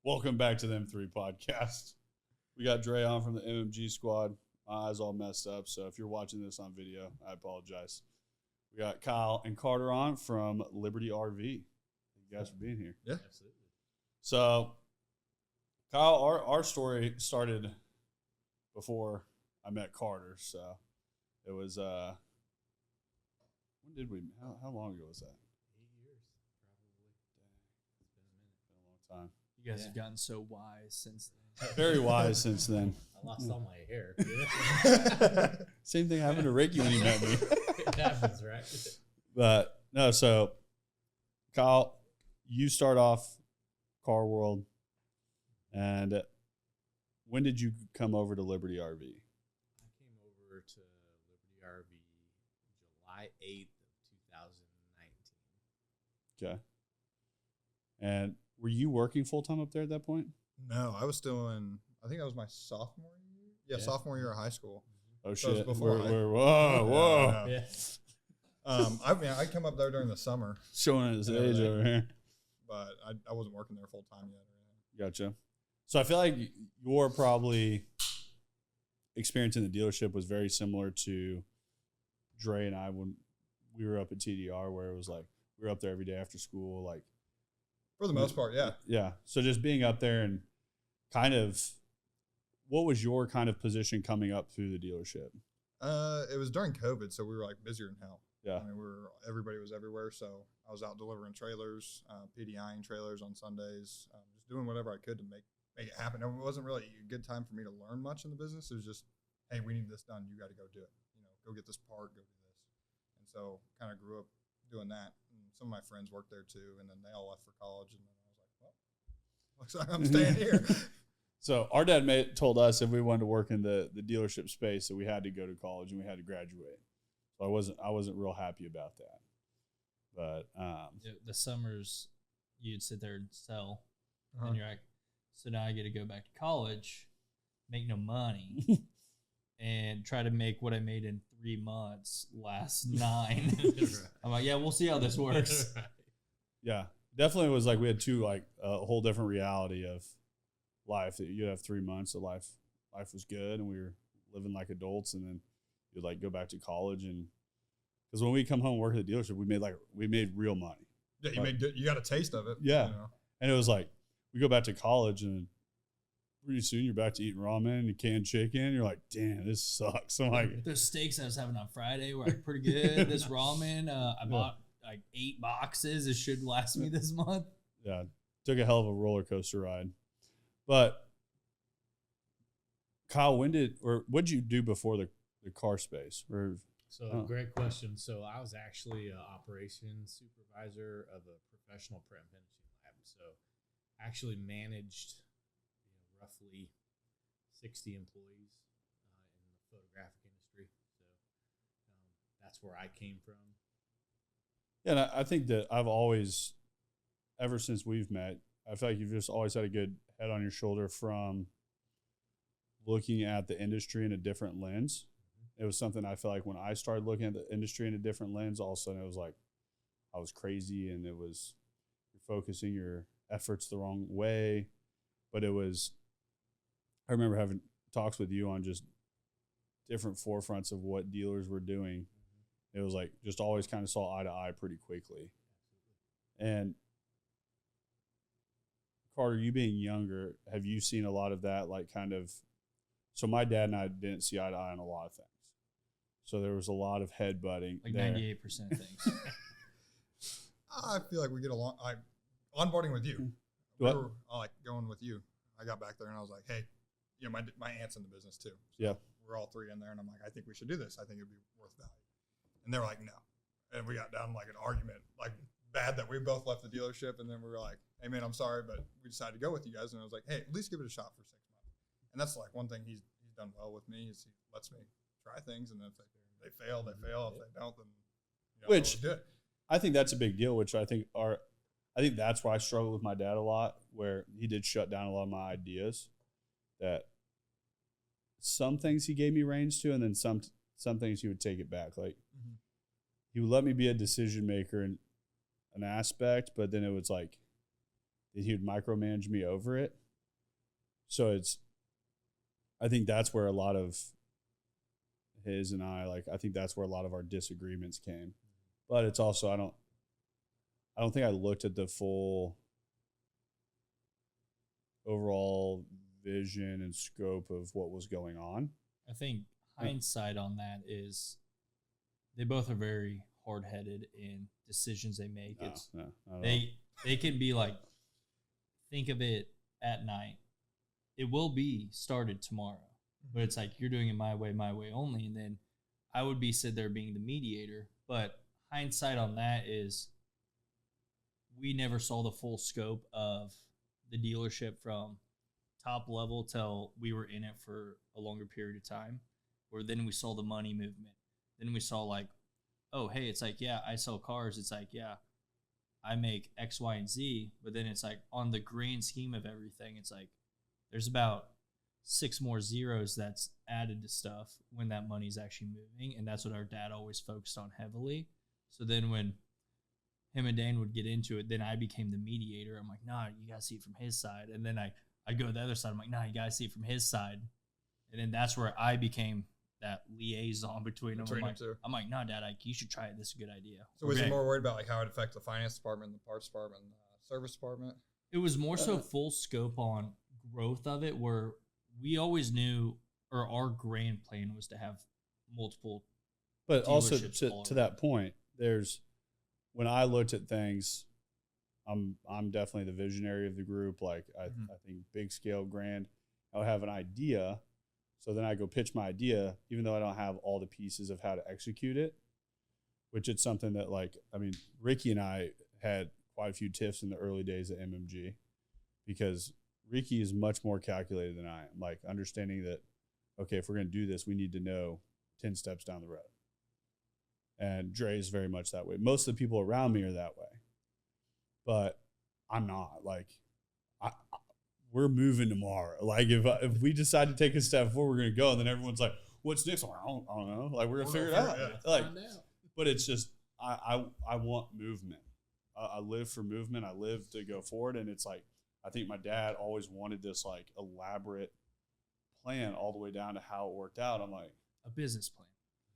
Welcome back to the M3 podcast. We got Dre on from the MMG squad. My eyes all messed up, so if you're watching this on video, I apologize. We got Kyle and Carter on from LibertyRV. Thank you guys for being here. Yeah, absolutely. So, Kyle, our story started before I met Carter. So, it was when did we? How long ago was that? 8 years, probably. It's been a minute. Been a long time. You guys have gotten so wise since then. Very wise since then. I lost all my hair. Same thing happened to Ricky when he met me. It happens, right? But no, so Kyle, you start off Car World, and when did you come over to LibertyRV? I came over to LibertyRV July 8th of 2019. Okay. And were you working full time up there at that point? No, I was still in, I think that was my sophomore year. Yeah, sophomore year of high school. Oh, So it shit. was before Whoa. Yeah. I mean, I come up there during the summer, Showing his age over here. but I wasn't working there full time yet. Gotcha. So I feel like your probably experience in the dealership was very similar to Dre and I when we were up at TDR, where it was like we were up there every day after school, like For the most part, yeah. Yeah. So just being up there and kind of, what was your kind of position coming up through the dealership? It was during COVID, so we were like busier than hell. Yeah. I mean, everybody was everywhere, so I was out delivering trailers, PDIing trailers on Sundays, just doing whatever I could to make it happen. It wasn't really a good time for me to learn much in the business. It was just, hey, we need this done. You got to go do it. Go get this part, go do this. And so kind of grew up doing that. And some of my friends worked there too, and then they all left for college, and then I was like, well, looks like I'm staying here. So our dad told us if we wanted to work in the dealership space that we had to go to college and we had to graduate. So I wasn't real happy about that. But The summers, you'd sit there and sell, Uh-huh. and you're like, so now I get to go back to college, make no money, and try to make what I made in 3 months last 9. Right. I'm like, yeah, we'll see how this works. Right. yeah, definitely was like we had a whole different reality of life. That you'd have 3 months of life was good and we were living like adults, and then you'd like go back to college, and because when we come home and work at the dealership, we made real money. Yeah, Like, you got a taste of it. Yeah. And it was like we go back to college and pretty soon you're back to eating ramen and canned chicken. You're like, damn, this sucks. I'm like, Those steaks I was having on Friday were like pretty good. This ramen, I bought like 8 boxes. It should last me this month. yeah, took a hell of a roller coaster ride. But Kyle, what'd you do before the car space? So great question. So I was actually an operations supervisor of a professional print finishing lab. So actually managed roughly 60 employees in the photographic industry. So that's where I came from. Yeah, and I think that I've always, ever since we've met, I feel like you've just always had a good head on your shoulder from looking at the industry in a different lens. It was something I feel like when I started looking at the industry in a different lens, all of a sudden it was like I was crazy, and it was you're focusing your efforts the wrong way. But it was, I remember having talks with you on just different forefronts of what dealers were doing. It was like just always kind of saw eye to eye pretty quickly. And Carter, you being younger, have you seen a lot of that? Like kind of, so my dad and I didn't see eye to eye on a lot of things. So there was a lot of headbutting. Like there. 98% things. I feel like we get along. Onboarding with you. What? We were, like going with you. I got back there and I was like, hey, my aunt's in the business too. So Yeah. We're all 3 in there, and I'm like, I think we should do this. I think it'd be worth value. And they were like, no. And we got down like an argument, like bad that we both left the dealership. And then we were like, hey man, I'm sorry, but we decided to go with you guys. And I was like, hey, at least give it a shot for 6 months. And that's like one thing he's done well with me is he lets me try things. And then if they fail, they fail. If they don't, then Which we'll do it. I think that's a big deal, which I think that's why I struggle with my dad a lot, where he did shut down a lot of my ideas. That some things he gave me reins to, and then some things he would take it back. Like he would let me be a decision maker in an aspect, but then it was like he would micromanage me over it. So I think that's where a lot of his and I think that's where a lot of our disagreements came. But it's also, I don't think I looked at the full overall vision and scope of what was going on. I think hindsight on that is they both are very hard-headed in decisions they make. They can be like, think of it at night. It will be started tomorrow, but it's like you're doing it my way only, and then I would be sit there being the mediator. But hindsight on that is we never saw the full scope of the dealership from top level till we were in it for a longer period of time, where then we saw the money movement. Then we saw like, oh, hey, it's like, yeah, I sell cars. It's like, yeah, I make X, Y, and Z. But then it's like on the grand scheme of everything, it's like there's about 6 more zeros that's added to stuff when that money's actually moving. And that's what our dad always focused on heavily. So then when him and Dane would get into it, then I became the mediator. I'm like, nah, you got to see it from his side. And then I'd go to the other side. I'm like, nah, you got to see it from his side. And then that's where I became that liaison between them. I'm like, nah, Dad, you should try it. This is a good idea. So was he more worried about like how it affects the finance department, the parts department, and the service department? It was more so full scope on growth of it, where we always knew, or our grand plan was to have multiple. But also to that point, when I looked at things, I'm definitely the visionary of the group. Like I think big scale, grand. I'll have an idea. So then I go pitch my idea, even though I don't have all the pieces of how to execute it, which it's something that Ricky and I had quite a few tiffs in the early days of MMG, because Ricky is much more calculated than I am. Like understanding that, okay, if we're going to do this, we need to know 10 steps down the road. And Dre is very much that way. Most of the people around me are that way, but I'm not. Like, we're moving tomorrow. Like, if we decide to take a step forward, we're going to go, and then everyone's like, "What's next?" I don't know. Like, we're going to figure it out. But it's just I want movement. I live for movement. I live to go forward, and it's like I think my dad always wanted this like elaborate plan all the way down to how it worked out. I'm like, a business plan.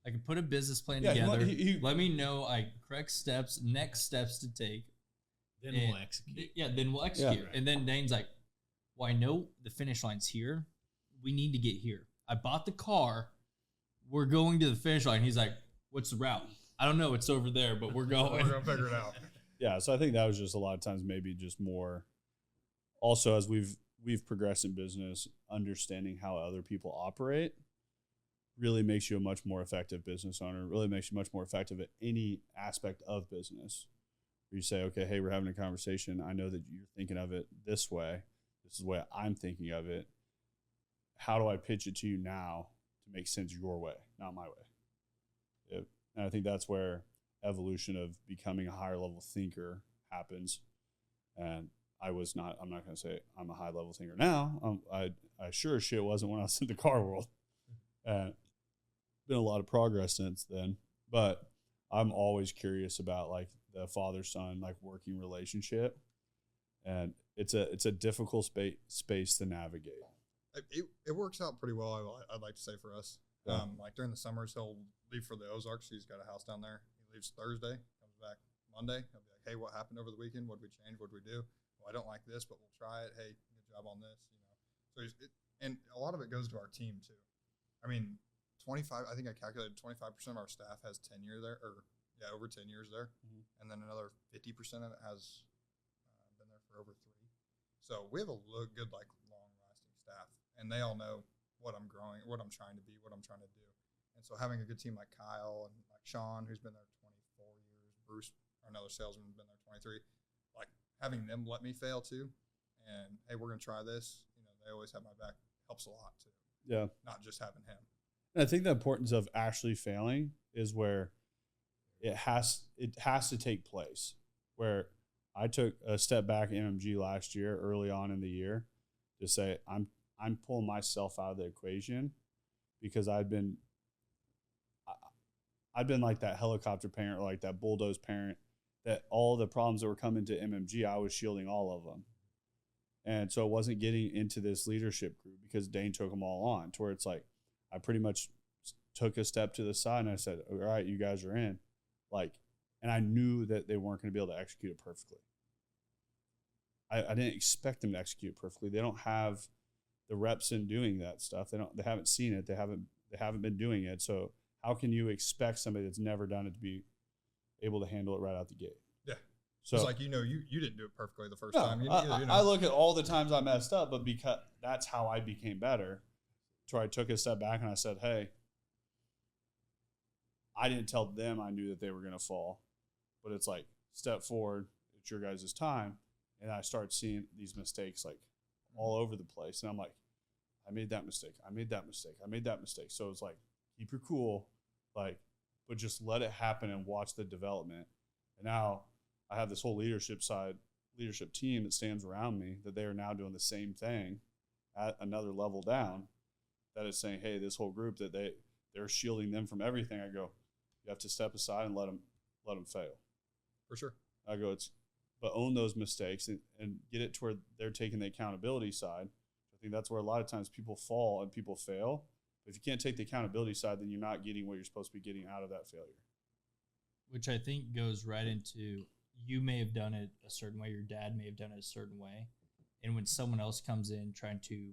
I can put a business plan together. Let me know correct steps, next steps to take. Then we'll execute. Yeah, then we'll execute. Yeah. And then Dane's like, well, I know the finish line's here. We need to get here. I bought the car. We're going to the finish line. He's like, what's the route? I don't know. It's over there, but we're going. We're going to figure it out. Yeah, so I think that was just a lot of times maybe just more. Also, as we've progressed in business, understanding how other people operate really makes you a much more effective business owner, really makes you much more effective at any aspect of business. Where you say, okay, hey, we're having a conversation. I know that you're thinking of it this way. This is the way I'm thinking of it. How do I pitch it to you now to make sense your way, not my way? And I think that's where evolution of becoming a higher level thinker happens. And I'm not going to say I'm a high level thinker now. I sure as shit wasn't when I was in the car world. Been a lot of progress since then, but I'm always curious about like the father-son like working relationship, and it's a difficult space to navigate. It works out pretty well. I'd like to say for us, like during the summers, he'll leave for the Ozarks. He's got a house down there. He leaves Thursday, comes back Monday. He'll be like, "Hey, what happened over the weekend? What did we change? What did we do? Well, I don't like this, but we'll try it. Hey, good job on this." So and a lot of it goes to our team too. I mean, 25. I think I calculated 25% of our staff has tenure there, over 10 years there, and then another 50% of it has been there for over 3. So we have a good, like, long-lasting staff, and they all know what I'm growing, what I'm trying to be, what I'm trying to do. And so having a good team like Kyle and like Sean, who's been there 24 years, Bruce, another salesman, has been there 23, like having them let me fail too, and hey, we're gonna try this. They always have my back. Helps a lot too. Yeah, not just having him. And I think the importance of actually failing is where it has to take place. Where I took a step back in MMG last year, early on in the year, to say I'm pulling myself out of the equation, because I've been like that helicopter parent, or like that bulldoze parent, that all the problems that were coming to MMG, I was shielding all of them. And so it wasn't getting into this leadership group because Dane took them all on to where it's like, I pretty much took a step to the side and I said, all right, you guys are in. Like, and I knew that they weren't going to be able to execute it perfectly. I didn't expect them to execute it perfectly. They don't have the reps in doing that stuff. They haven't seen it. They haven't been doing it. So how can you expect somebody that's never done it to be able to handle it right out the gate? Yeah. So it's like, you didn't do it perfectly the first time. I look at all the times I messed up, but because that's how I became better. So I took a step back and I said, hey, I didn't tell them I knew that they were going to fall, but it's like, step forward. It's your guys' time. And I started seeing these mistakes like all over the place. And I'm like, I made that mistake. I made that mistake. I made that mistake. So it's like, keep your cool, like, but just let it happen and watch the development. And now I have this whole leadership team that stands around me that they are now doing the same thing at another level down. That is saying, hey, this whole group that they're shielding them from everything. I go, you have to step aside and let them fail. For sure. I go, but own those mistakes and get it to where they're taking the accountability side. I think that's where a lot of times people fall and people fail. But if you can't take the accountability side, then you're not getting what you're supposed to be getting out of that failure. Which I think goes right into, you may have done it a certain way, your dad may have done it a certain way. And when someone else comes in trying to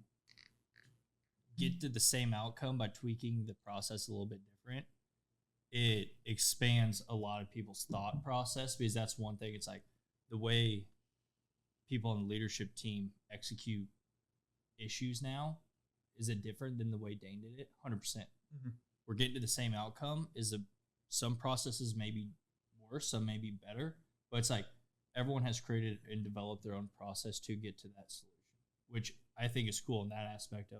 get to the same outcome by tweaking the process a little bit different, it expands a lot of people's thought process, because that's one thing. It's like, the way people on the leadership team execute issues now, is it different than the way Dane did it? 100%. Mm-hmm. We're getting to the same outcome. Some processes may be worse, some may be better, but it's like everyone has created and developed their own process to get to that solution, which I think is cool in that aspect of,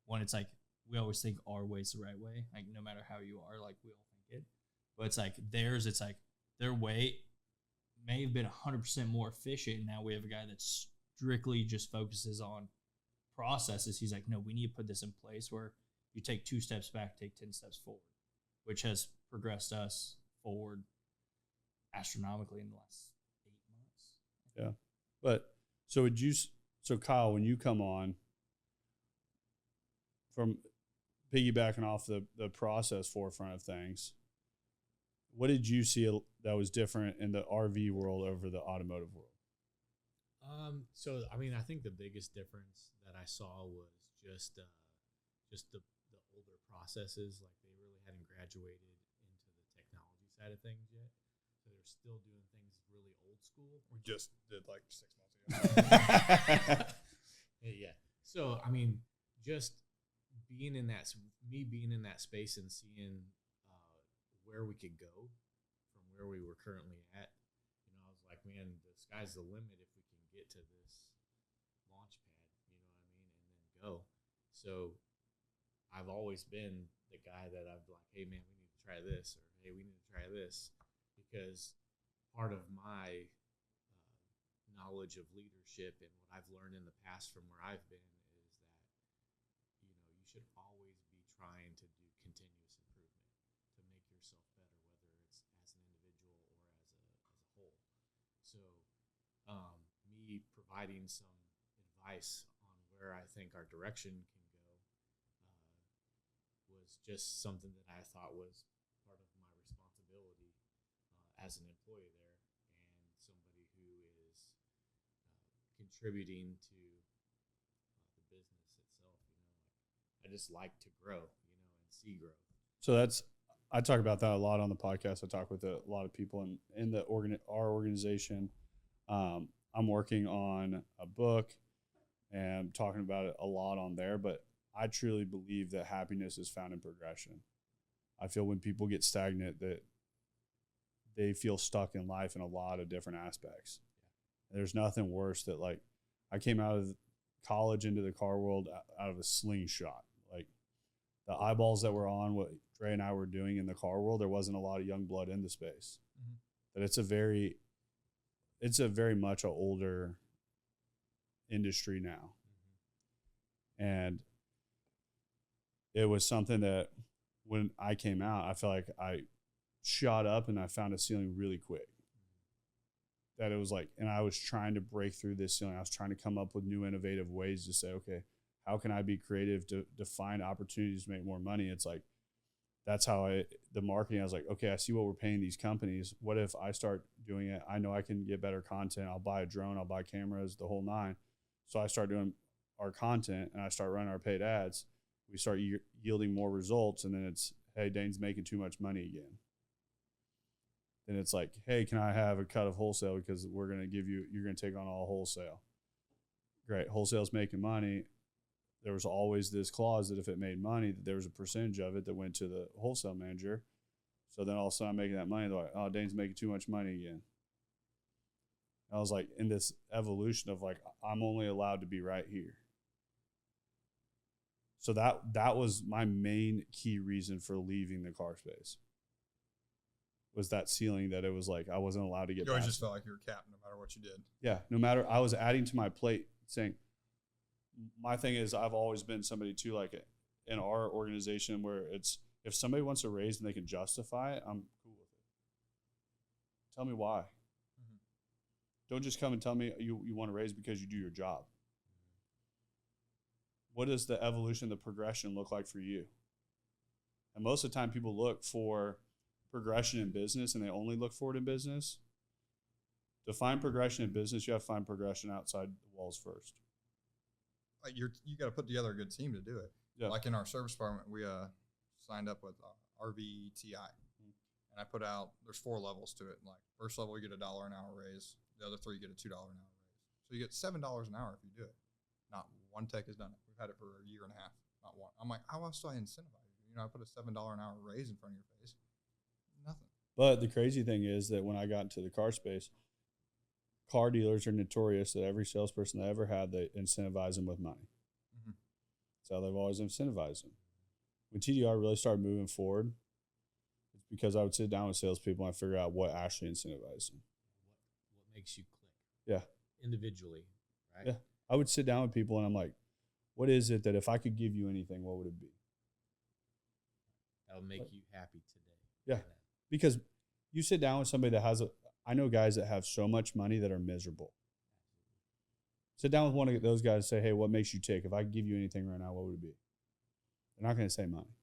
one, it's like we always think our way's the right way, like no matter how you are, like we all think it, but it's like theirs, it's like their way may have been 100% more efficient. Now we have a guy that strictly just focuses on processes. He's like, no, we need to put this in place where you take 2 steps back, take 10 steps forward, which has progressed us forward astronomically in the last 8 months. Yeah. But so Kyle, when you come on, from piggybacking off the process forefront of things, what did you see that was different in the RV world over the automotive world? So, I mean, I think the biggest difference that I saw was just the older processes. Like, they really hadn't graduated into the technology side of things yet. So they're still doing things really old school. We just did like 6 months ago. Yeah. So, I mean, just being in that space and seeing where we could go from where we were currently at, I was like, man, the sky's the limit if we can get to this launch pad, and then go. So I've always been the guy that I've like, hey man, we need to try this, or hey, we need to try this, because part of my knowledge of leadership and what I've learned in the past from where I've been is that, you should always be trying to do continuous improvement to make yourself better, whether it's as an individual or as a whole. So me providing some advice on where I think our direction can go was just something that I thought was part of my responsibility as an employee there, and somebody who is contributing to the business itself. I just like to grow, and see growth. So I talk about that a lot on the podcast. I talk with a lot of people in our organization. I'm working on a book and talking about it a lot on there, but I truly believe that happiness is found in progression. I feel when people get stagnant that they feel stuck in life in a lot of different aspects. There's nothing worse that, like, I came out of college into the car world out of a slingshot. Like, the eyeballs that were on what Dre and I were doing in the car world, there wasn't a lot of young blood in the space. Mm-hmm. But it's a very much an older industry now. Mm-hmm. And it was something that when I came out, I felt like I shot up and I found a ceiling really quick. that it was like, and I was trying to break through this ceiling. I was trying to come up with new innovative ways to say, okay, how can I be creative to find opportunities to make more money? It's like, that's how the marketing, I was like, okay, I see what we're paying these companies. What if I start doing it? I know I can get better content. I'll buy a drone, I'll buy cameras, the whole nine. So I start doing our content and I start running our paid ads. We start yielding more results. And then it's, hey, Dane's making too much money again. Then it's like, hey, can I have a cut of wholesale because we're going to give you, you're going to take on all wholesale. Great. Wholesale's making money. There was always this clause that if it made money, that there was a percentage of it that went to the wholesale manager. So then all of a sudden I'm making that money. They're like, oh, Dane's making too much money again. And I was like in this evolution of like, I'm only allowed to be right here. So that was my main key reason for leaving the car space. Was that ceiling that it was like I wasn't allowed to get. You always just felt like you were capped no matter what you did. Yeah, no matter, I was adding to my plate saying, my thing is I've always been somebody too, like in our organization where it's, if somebody wants a raise and they can justify it, I'm cool with it. Tell me why. Mm-hmm. Don't just come and tell me you want a raise because you do your job. What does the evolution, the progression look like for you? And most of the time people look for progression in business and they only look for it in business. To find progression in business, you have to find progression outside the walls first. Like you got to put together a good team to do it. Yeah. Like in our service department, we signed up with RVTI. Mm-hmm. And I put out, there's 4 levels to it. Like first level, you get $1 an hour raise. The other 3, you get a $2 an hour raise. So you get $7 an hour if you do it. Not one tech has done it. We've had it for a year and a half, not one. I'm like, how else do I incentivize you? You know, I put a $7 an hour raise in front of your face. Nothing. But the crazy thing is that when I got into the car space, car dealers are notorious that every salesperson they ever had, they incentivize them with money. Mm-hmm. That's how they've always incentivized them. When TDR really started moving forward, it's because I would sit down with salespeople and I figure out what actually incentivizes them. What makes you click? Yeah. Individually, right? Yeah. I would sit down with people and I'm like, what is it that if I could give you anything, what would it be? That'll make you happy today. Yeah. Because you sit down with somebody that has I know guys that have so much money that are miserable. Sit down with one of those guys and say, hey, what makes you tick? If I could give you anything right now, what would it be? They're not going to say money.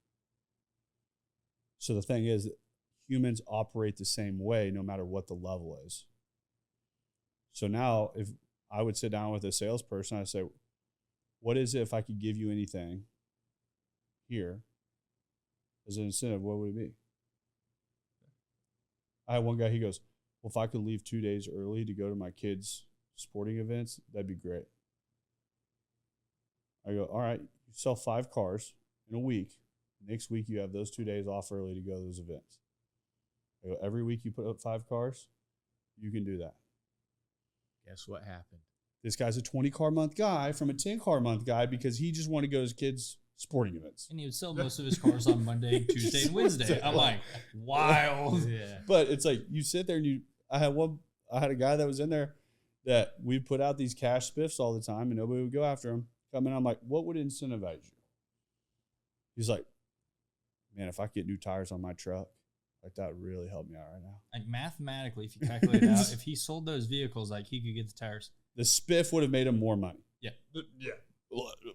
So the thing is, humans operate the same way no matter what the level is. So now if I would sit down with a salesperson, I'd say, what is it if I could give you anything here as an incentive, what would it be? I had one guy, he goes, well, if I could leave 2 days early to go to my kids' sporting events, that'd be great. I go, all right, you sell 5 cars in a week. Next week, you have those 2 days off early to go to those events. I go, every week you put up 5 cars, you can do that. Guess what happened? This guy's a 20-car month guy from a 10-car month guy because he just wanted to go to his kids' sporting events. And he would sell most of his cars on Monday, Tuesday, and Wednesday. I'm like, wild. Yeah. But it's like you sit there and I had a guy that was in there that we put out these cash spiffs all the time and nobody would go after him. Come in, I'm like, what would incentivize you? He's like, man, if I could get new tires on my truck, like that would really help me out right now. Like mathematically, if you calculate it out, if he sold those vehicles, like he could get the tires. The spiff would have made him more money. Yeah. Yeah.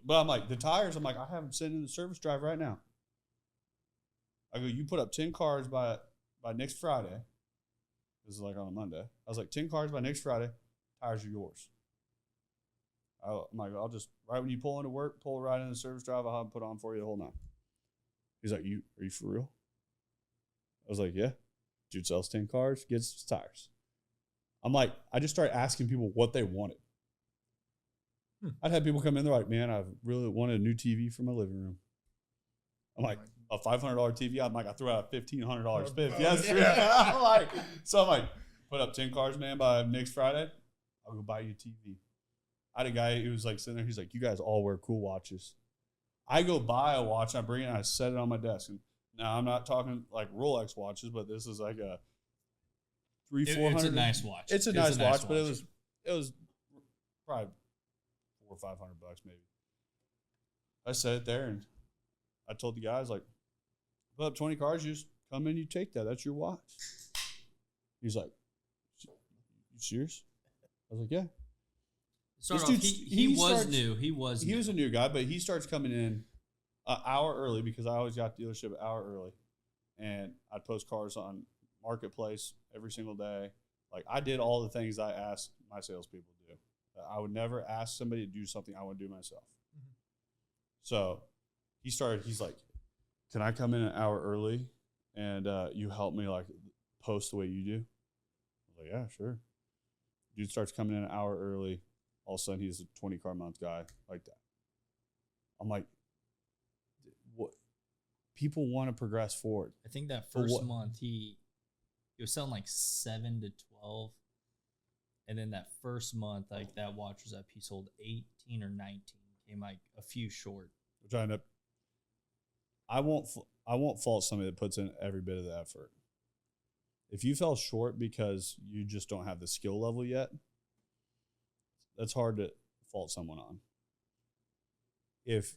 But I'm like, the tires, I'm like, I have them sitting in the service drive right now. I go, you put up 10 cars by next Friday. This is like on a Monday. I was like, 10 cars by next Friday, tires are yours. I'm like, I'll just, right when you pull into work, pull right in the service drive, I'll have them put on for you the whole night. He's like, are you for real? I was like, yeah. Dude sells 10 cars, gets tires. I'm like, I just started asking people what they wanted. I'd have people come in, they're like, man, I really wanted a new TV for my living room. I'm like, a $500 TV? I'm like, I threw out a $1,500 spiff. Yes. Yeah. I'm like, put up 10 cars, man, by next Friday. I'll go buy you a TV. I had a guy who was like sitting there. He's like, you guys all wear cool watches. I go buy a watch. I bring it and I set it on my desk. And now I'm not talking like Rolex watches, but this is like a $300-400. It's a nice watch. It's a nice watch, but it was probably $400 or $500 maybe. I set it there and I told the guys, like, put up 20 cars, you just come in, you take that. That's your watch. He's like, you serious? I was like, yeah. Start off, he was new. He was a new guy, but he starts coming in an hour early because I always got dealership an hour early. And I'd post cars on Marketplace every single day. Like, I did all the things I asked my salespeople to do. I would never ask somebody to do something I would do myself. Mm-hmm. So he's like, can I come in an hour early and you help me like post the way you do? I was like, yeah, sure. Dude starts coming in an hour early. All of a sudden, he's a 20 car a month guy like that. I'm like, what? People want to progress forward. I think that first month he was selling like 7 to 12. And then that first month, like that watch was up, he sold 18 or 19, came like a few short. Which I end up, I won't fault somebody that puts in every bit of the effort. If you fell short because you just don't have the skill level yet, that's hard to fault someone on. If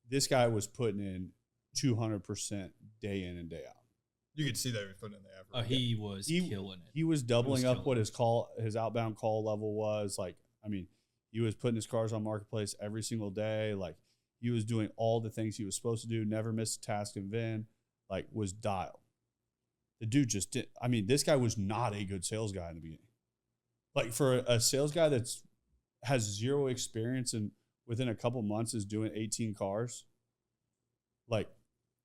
this guy was putting in 200% day in and day out. You could see that he was putting in the effort. Oh, he was killing it. He was doubling up what his outbound call level was. Like, I mean, he was putting his cars on Marketplace every single day. Like, he was doing all the things he was supposed to do, never missed a task and VIN, like, was dialed. The dude just did. I mean, this guy was not a good sales guy in the beginning. Like, for a sales guy has zero experience and within a couple months is doing 18 cars, like,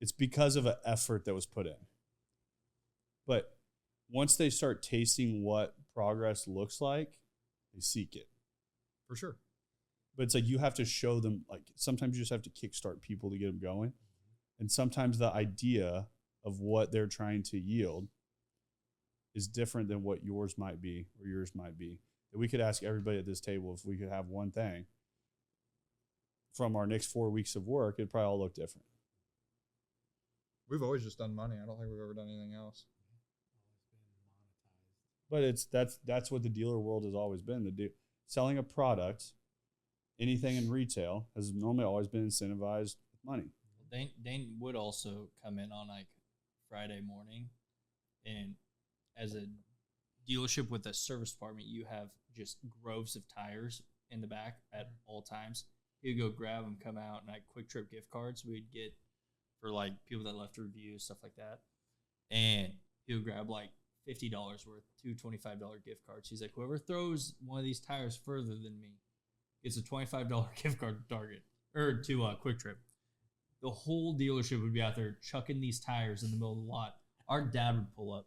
it's because of an effort that was put in. But once they start tasting what progress looks like, they seek it. For sure. But it's like you have to show them, like, sometimes you just have to kickstart people to get them going. And sometimes the idea of what they're trying to yield is different than what yours might be or yours might be. That we could ask everybody at this table if we could have one thing from our next 4 weeks of work, it'd probably all look different. We've always just done money. I don't think we've ever done anything else. But that's what the dealer world has always been. Selling a product, anything in retail, has normally always been incentivized with money. Dane would also come in on like Friday morning, and as a dealership with a service department, you have just groves of tires in the back at all times. He'd go grab them, come out, and like Quick Trip gift cards we'd get for like people that left reviews, stuff like that. And he would grab like $50 worth, 2 $25 gift cards. He's like, whoever throws one of these tires further than me gets a $25 gift card to Target or to Quick Trip. The whole dealership would be out there chucking these tires in the middle of the lot. Our dad would pull up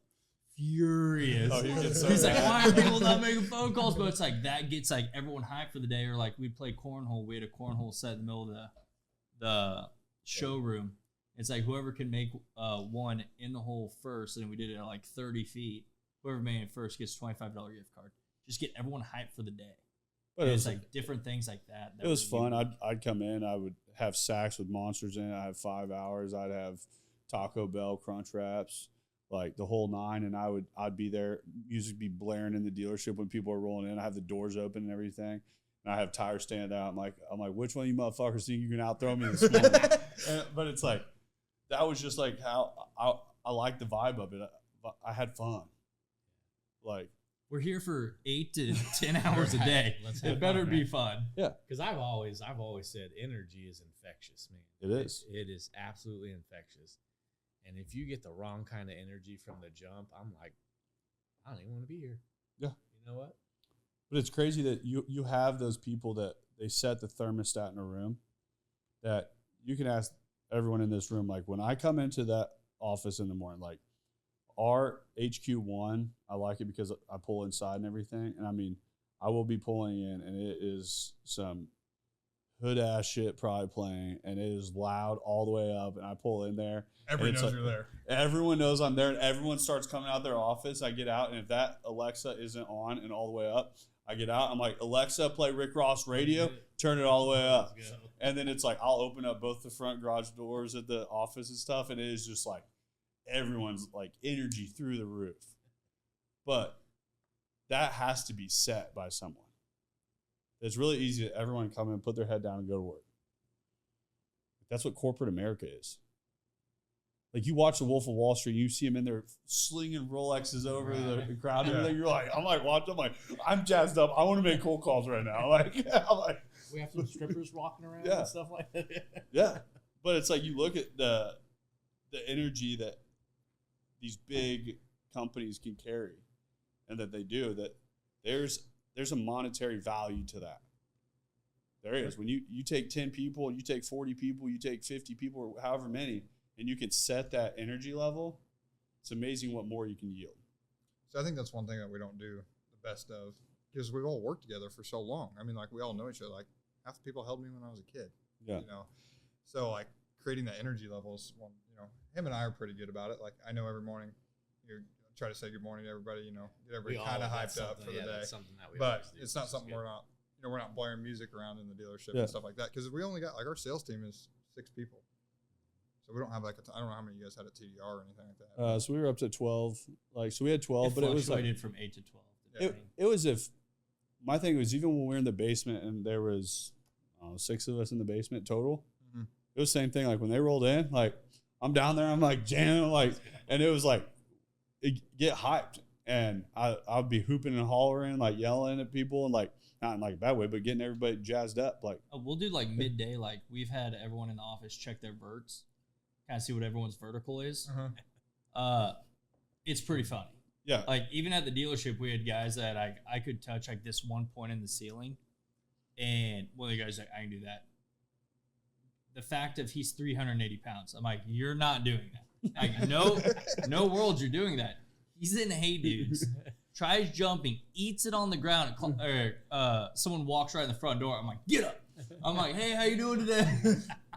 furious. Oh, he's like, why are people not making phone calls? But it's like that gets like everyone hyped for the day. Or like we'd play cornhole. We had a cornhole set in the middle of the showroom. It's like whoever can make one in the hole first, and we did it at like 30 feet. Whoever made it first gets a $25 gift card. Just get everyone hyped for the day. But it's like different things like that. It was fun. I'd come in. I would have sacks with monsters in it. I'd have 5 hours. I'd have Taco Bell crunch wraps, like the whole 9. And I'd be there. Music be blaring in the dealership when people are rolling in. I have the doors open and everything. And I have tires stand out. I'm like, which one of you motherfuckers think you can outthrow me this morning? But it's like, that was just like how I like the vibe of it. I had fun. Like, we're here for 8 to 10 hours a day. It better be fun. Yeah. Because I've always said energy is infectious, man. It is. It is absolutely infectious. And if you get the wrong kind of energy from the jump, I'm like, I don't even want to be here. Yeah. You know what? But it's crazy that you have those people that they set the thermostat in a room that you can ask everyone in this room, like when I come into that office in the morning, like our HQ1, I like it because I pull inside and everything. And I mean, I will be pulling in and it is some hood ass shit probably playing and it is loud all the way up. And I pull in there. Everyone knows you're there. Everyone knows I'm there and everyone starts coming out their office. I get out and if that Alexa isn't on and all the way up, I get out. I'm like, Alexa, play Rick Ross radio, turn it all the way up. And then it's like, I'll open up both the front garage doors at the office and stuff. And it is just like, everyone's like energy through the roof. But that has to be set by someone. It's really easy to everyone come in, put their head down and go to work. That's what corporate America is. Like you watch The Wolf of Wall Street, you see him in there slinging Rolexes over the crowd and everything. You're like, I'm jazzed up. I want to make cold calls right now. I'm like, we have some strippers walking around and stuff like that. Yeah, but it's like you look at the energy that these big companies can carry, and that they do. That there's a monetary value to that. There is. When you take 10 people, you take 40 people, you take 50 people, or however many, and you can set that energy level, it's amazing what more you can yield. So I think that's one thing that we don't do the best of, because we've all worked together for so long. I mean, like, we all know each other. Like, half the people helped me when I was a kid. Yeah. You know? So, like, creating that energy levels, well, you know, him and I are pretty good about it. Like, I know every morning you try to say good morning to everybody, you know, get everybody kind of hyped up for the day. That's something that we but it's not something we're not blaring music around in the dealership and stuff like that, because we only got, like, our sales team is 6 people. So we don't have, like, I don't know how many you guys had at TDR or anything like that. So we were up to 12. Like, so we had 12, but it was like from 8 to 12. It was my thing was, even when we were in the basement and there was 6 of us in the basement total, it was the same thing. Like when they rolled in, like I'm down there, I'm like jamming, like, and it was like, get hyped. And I'd be hooping and hollering, like yelling at people, and like, not in like a bad way, but getting everybody jazzed up. Like we'll do like midday. Like we've had everyone in the office check their verts, kind of see what everyone's vertical is. It's pretty funny. Yeah. Like even at the dealership, we had guys that I could touch like this one point in the ceiling, and one of the guys like, I can do that. The fact of he's 380 pounds, I'm like, you're not doing that. Like no world you're doing that. He's in Hey Dudes, tries jumping, eats it on the ground. Someone walks right in the front door. I'm like, get up. I'm like, hey, how you doing today?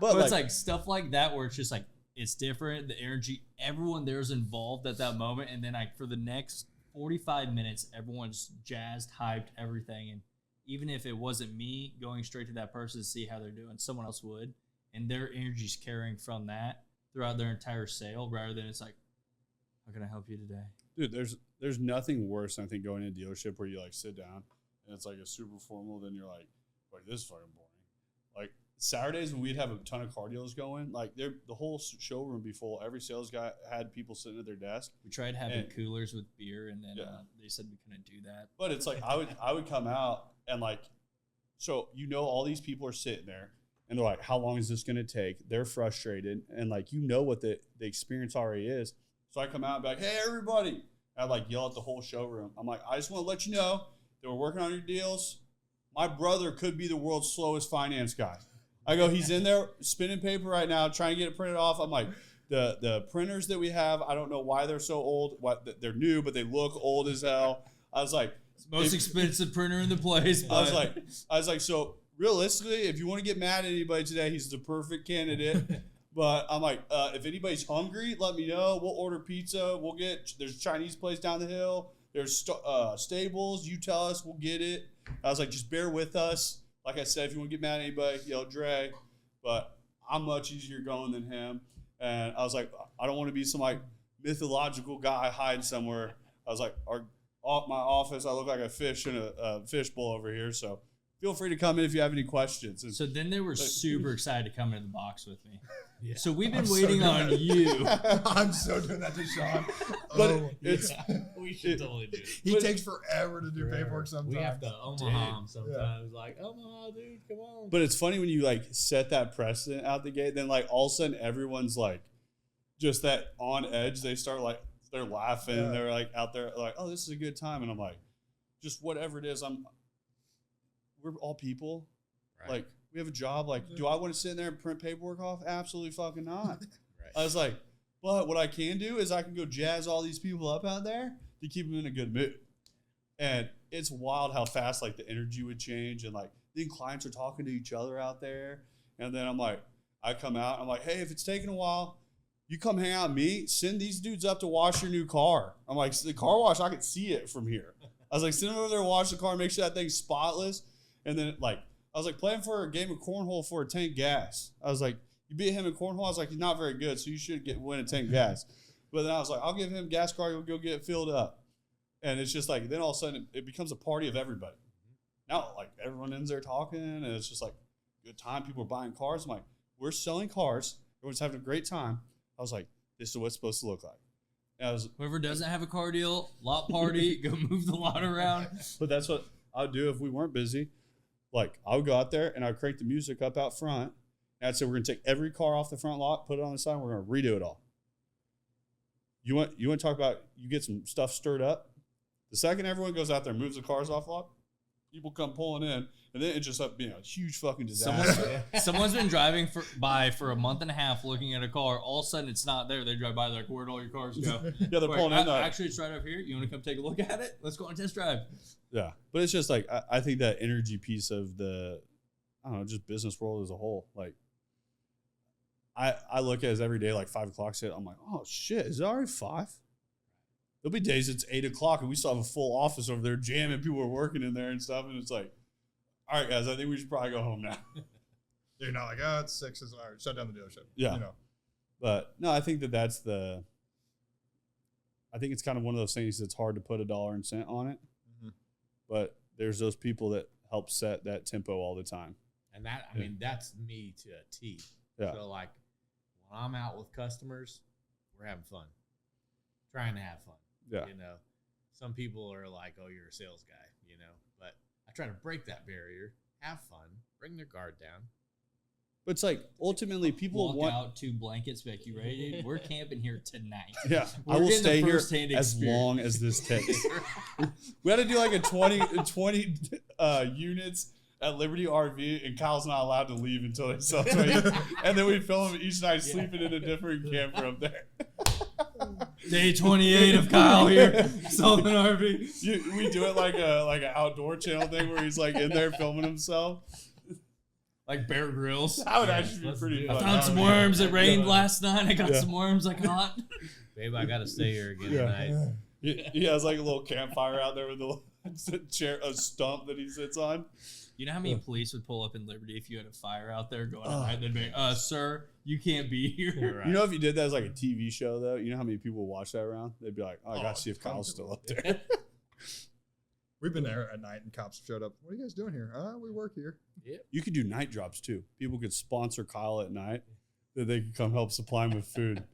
But it's like stuff like that where it's just like, it's different. The energy, everyone there's involved at that moment. And then like for the next 45 minutes, everyone's jazzed, hyped, everything. And even if it wasn't me going straight to that person to see how they're doing, someone else would. And their energy's carrying from that throughout their entire sale, rather than it's like, how can I help you today? Dude, there's nothing worse than I think going to a dealership where you like sit down and it's like a super formal, then you're like this is fucking boring. Like Saturdays when we'd have a ton of car deals going, like the whole showroom would be full. Every sales guy had people sitting at their desk. We tried having coolers with beer, and then they said we couldn't do that. But it's like I would come out and like, so all these people are sitting there and they're like, how long is this going to take? They're frustrated, and like what the experience already is. So I come out and be like, hey, everybody. I like yell at the whole showroom. I'm like, I just want to let you know that we're working on your deals. My brother could be the world's slowest finance guy. I go, he's in there spinning paper right now, trying to get it printed off. I'm like, the printers that we have, I don't know why they're so old. They're new, but they look old as hell. I was like, it's the most expensive printer in the place. But I was like, so realistically, if you want to get mad at anybody today, he's the perfect candidate. But I'm like, if anybody's hungry, let me know. We'll order pizza. There's a Chinese place down the hill. There's Stables. You tell us, we'll get it. I was like, just bear with us. Like I said, if you want to get mad at anybody, yell Dre. But I'm much easier going than him. And I was like, I don't want to be some like mythological guy hiding somewhere. I was like, my office, I look like a fish in a fishbowl over here. So feel free to come in if you have any questions. So then they were super excited to come into the box with me. Yeah. So we've been waiting on you. I'm so doing that to Sean. But we should totally do it. He takes forever to do paperwork sometimes. We have to Omaha sometimes. Like, Omaha, dude, come on. But it's funny when you like set that precedent out the gate, then like all of a sudden everyone's like just that on edge. They start like, they're laughing. Yeah. They're like out there like, oh, this is a good time. And I'm like, just whatever it is, we're all people. Right. Like, we have a job. Like, do I want to sit in there and print paperwork off? Absolutely fucking not. Right. I was like, but what I can do is I can go jazz all these people up out there to keep them in a good mood. And it's wild how fast like the energy would change, and like then clients are talking to each other out there. And then I'm like, I come out, I'm like, hey, if it's taking a while, you come hang out with me, send these dudes up to wash your new car. I'm like, the car wash, I can see it from here. I was like, send them over there, wash the car, make sure that thing's spotless. And then like, I was like, playing for a game of cornhole for a tank gas. I was like, you beat him in cornhole? I was like, he's not very good, so you should win a tank gas. But then I was like, I'll give him a gas car, he'll go get it filled up. And it's just like, then all of a sudden it becomes a party of everybody. Now, like, everyone ends there talking, and it's just like, good time. People are buying cars. I'm like, we're selling cars. Everyone's having a great time. I was like, This is what it's supposed to look like. And I was, whoever doesn't have a car deal, lot party, go move the lot around. But that's what I'd do if we weren't busy. Like, I would go out there and I'd crank the music up out front. And I'd say, we're going to take every car off the front lot, put it on the side, and we're going to redo it all. You want to talk about, you get some stuff stirred up? The second everyone goes out there and moves the cars off lot, people come pulling in, and then it just up being a huge fucking disaster. Someone's been driving for a month and a half looking at a car. All of a sudden, it's not there. They drive by, they're like, where'd all your cars go? Yeah, they're pulling in. Actually, it's right over here. You want to come take a look at it? Let's go on a test drive. Yeah, but it's just like, I think that energy piece of the, I don't know, just business world as a whole. Like, I look at it as every day, like 5 o'clock hit. I'm like, oh shit, is it already 5? There'll be days it's 8 o'clock and we still have a full office over there jamming. People are working in there and stuff. And it's like, all right, guys, I think we should probably go home now. You're not like, oh, it's 6. It's all right. Shut down the dealership. Yeah. You know. But no, I think that's I think it's kind of one of those things that's hard to put a dollar and cent on it. Mm-hmm. But there's those people that help set that tempo all the time. And that, I mean, that's me to a T. Yeah. So, like, when I'm out with customers, we're having fun. Trying to have fun. Yeah. You know, some people are like, oh, you're a sales guy, you know, but I try to break that barrier, have fun, bring their guard down. But it's like, ultimately, people walk want out 2 blankets, Beck, you ready, dude? We're camping here tonight. Yeah, We're I will stay here experience. as long as this takes. We had to do like a 20 units at LibertyRV, and Kyle's not allowed to leave until they sell 20. And then we film him each night sleeping in a different camper up there. Day 28 of Kyle here, selling an RV. We do it like an outdoor channel thing where he's like in there filming himself. Like Bear Grylls. That would actually be pretty fun. I found some worms. It rained last night. I got some worms I caught. Babe, I got to stay here again tonight. He has like a little campfire out there with a stump that he sits on. You know how many police would pull up in Liberty if you had a fire out there going at night? They'd be, sir, you can't be here. Right. You know, if you did that as like a TV show, though, you know how many people would watch that around? They'd be like, I got to see if Kyle's still up there. We've been there at night and cops showed up. What are you guys doing here? We work here. Yep. You could do night drops, too. People could sponsor Kyle at night that they could come help supply him with food.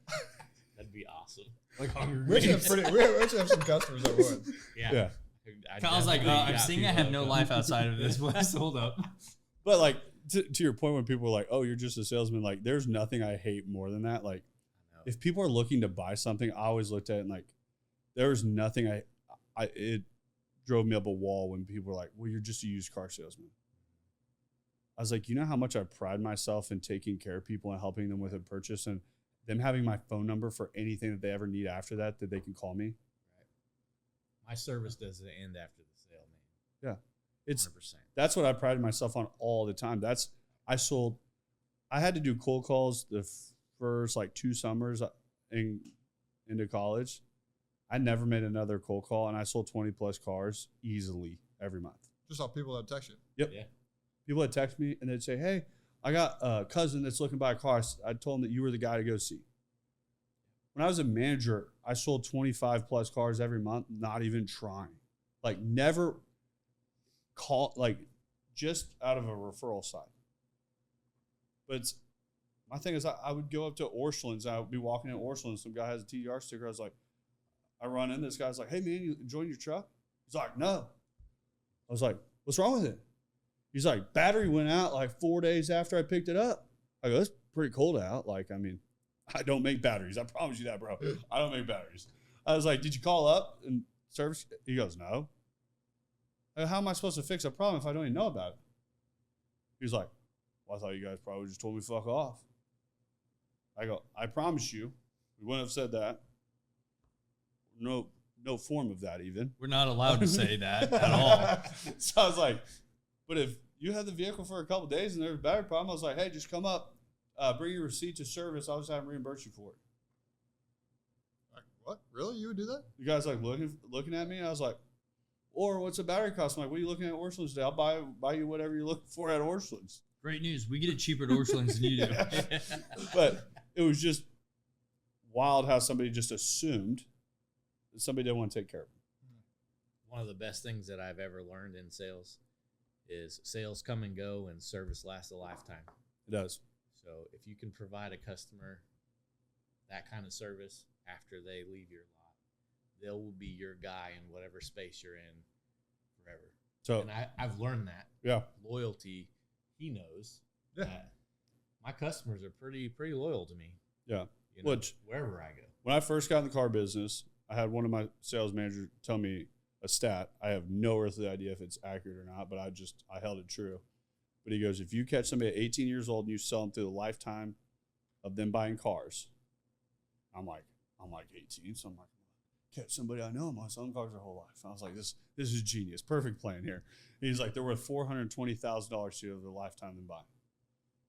That'd be awesome. Like we actually have some customers that would. Yeah. Kyle's like, I'm seeing I have no life outside of this place. Hold up. But like to your point, when people are like, "Oh, you're just a salesman," like there's nothing I hate more than that. Like, if people are looking to buy something, I always looked at it and like, there was nothing it drove me up a wall when people were like, "Well, you're just a used car salesman." I was like, you know how much I pride myself in taking care of people and helping them with a purchase, and them having my phone number for anything that they ever need after that they can call me. My service doesn't end after the sale, man. Yeah. It's 100%. That's what I prided myself on all the time. I had to do cold calls the first like 2 summers into college. I never made another cold call, and I sold 20 plus cars easily every month. Just all people that text you. Yep. Yeah. People would text me and they'd say, "Hey, I got a cousin that's looking to buy a car. I told him that you were the guy to go see." When I was a manager, I sold 25 plus cars every month, not even trying. Like never just out of a referral side. But my thing is I would go up to Orscheln's. I would be walking in Orscheln's. Some guy has a TDR sticker. I was like, I run in. This guy's like, "Hey, man, you enjoying your truck?" He's like, "No." I was like, "What's wrong with it?" He's like, "Battery went out like 4 days after I picked it up." I go, "It's pretty cold out. Like, I mean, I don't make batteries. I promise you that, bro. I don't make batteries." I was like, "Did you call up and service?" He goes, "No." I go, "How am I supposed to fix a problem if I don't even know about it?" He's like, "Well, I thought you guys probably just told me fuck off." I go, "I promise you, we wouldn't have said that. No form of that even. We're not allowed to say that at all." So I was like, "But if you had the vehicle for a couple of days and there was a battery problem," I was like, "Hey, just come up. Bring your receipt to service. I'll just have them reimburse you for it." Like, what? Really? You would do that? The guy's like looking at me. And I was like, "Or what's the battery cost?" I'm like, "What are you looking at Orscheln's today? I'll buy you whatever you're looking for at Orscheln's." Great news. We get it cheaper at Orscheln's than you do. But it was just wild how somebody just assumed that somebody didn't want to take care of them. One of the best things that I've ever learned in sales is sales come and go and service lasts a lifetime. It does. So if you can provide a customer that kind of service after they leave your lot, they will be your guy in whatever space you're in forever. So, and I've learned that. Yeah. Loyalty, he knows that my customers are pretty loyal to me. Yeah. You know, wherever I go. When I first got in the car business, I had one of my sales managers tell me a stat. I have no earthly idea if it's accurate or not, but I held it true. But he goes, if you catch somebody at 18 years old and you sell them through the lifetime of them buying cars, I'm like 18, so I'm like, catch somebody I know, I'm selling cars their whole life. And I was like, this is genius, perfect plan here. And he's like, they're worth $420,000 to you over the lifetime they buy.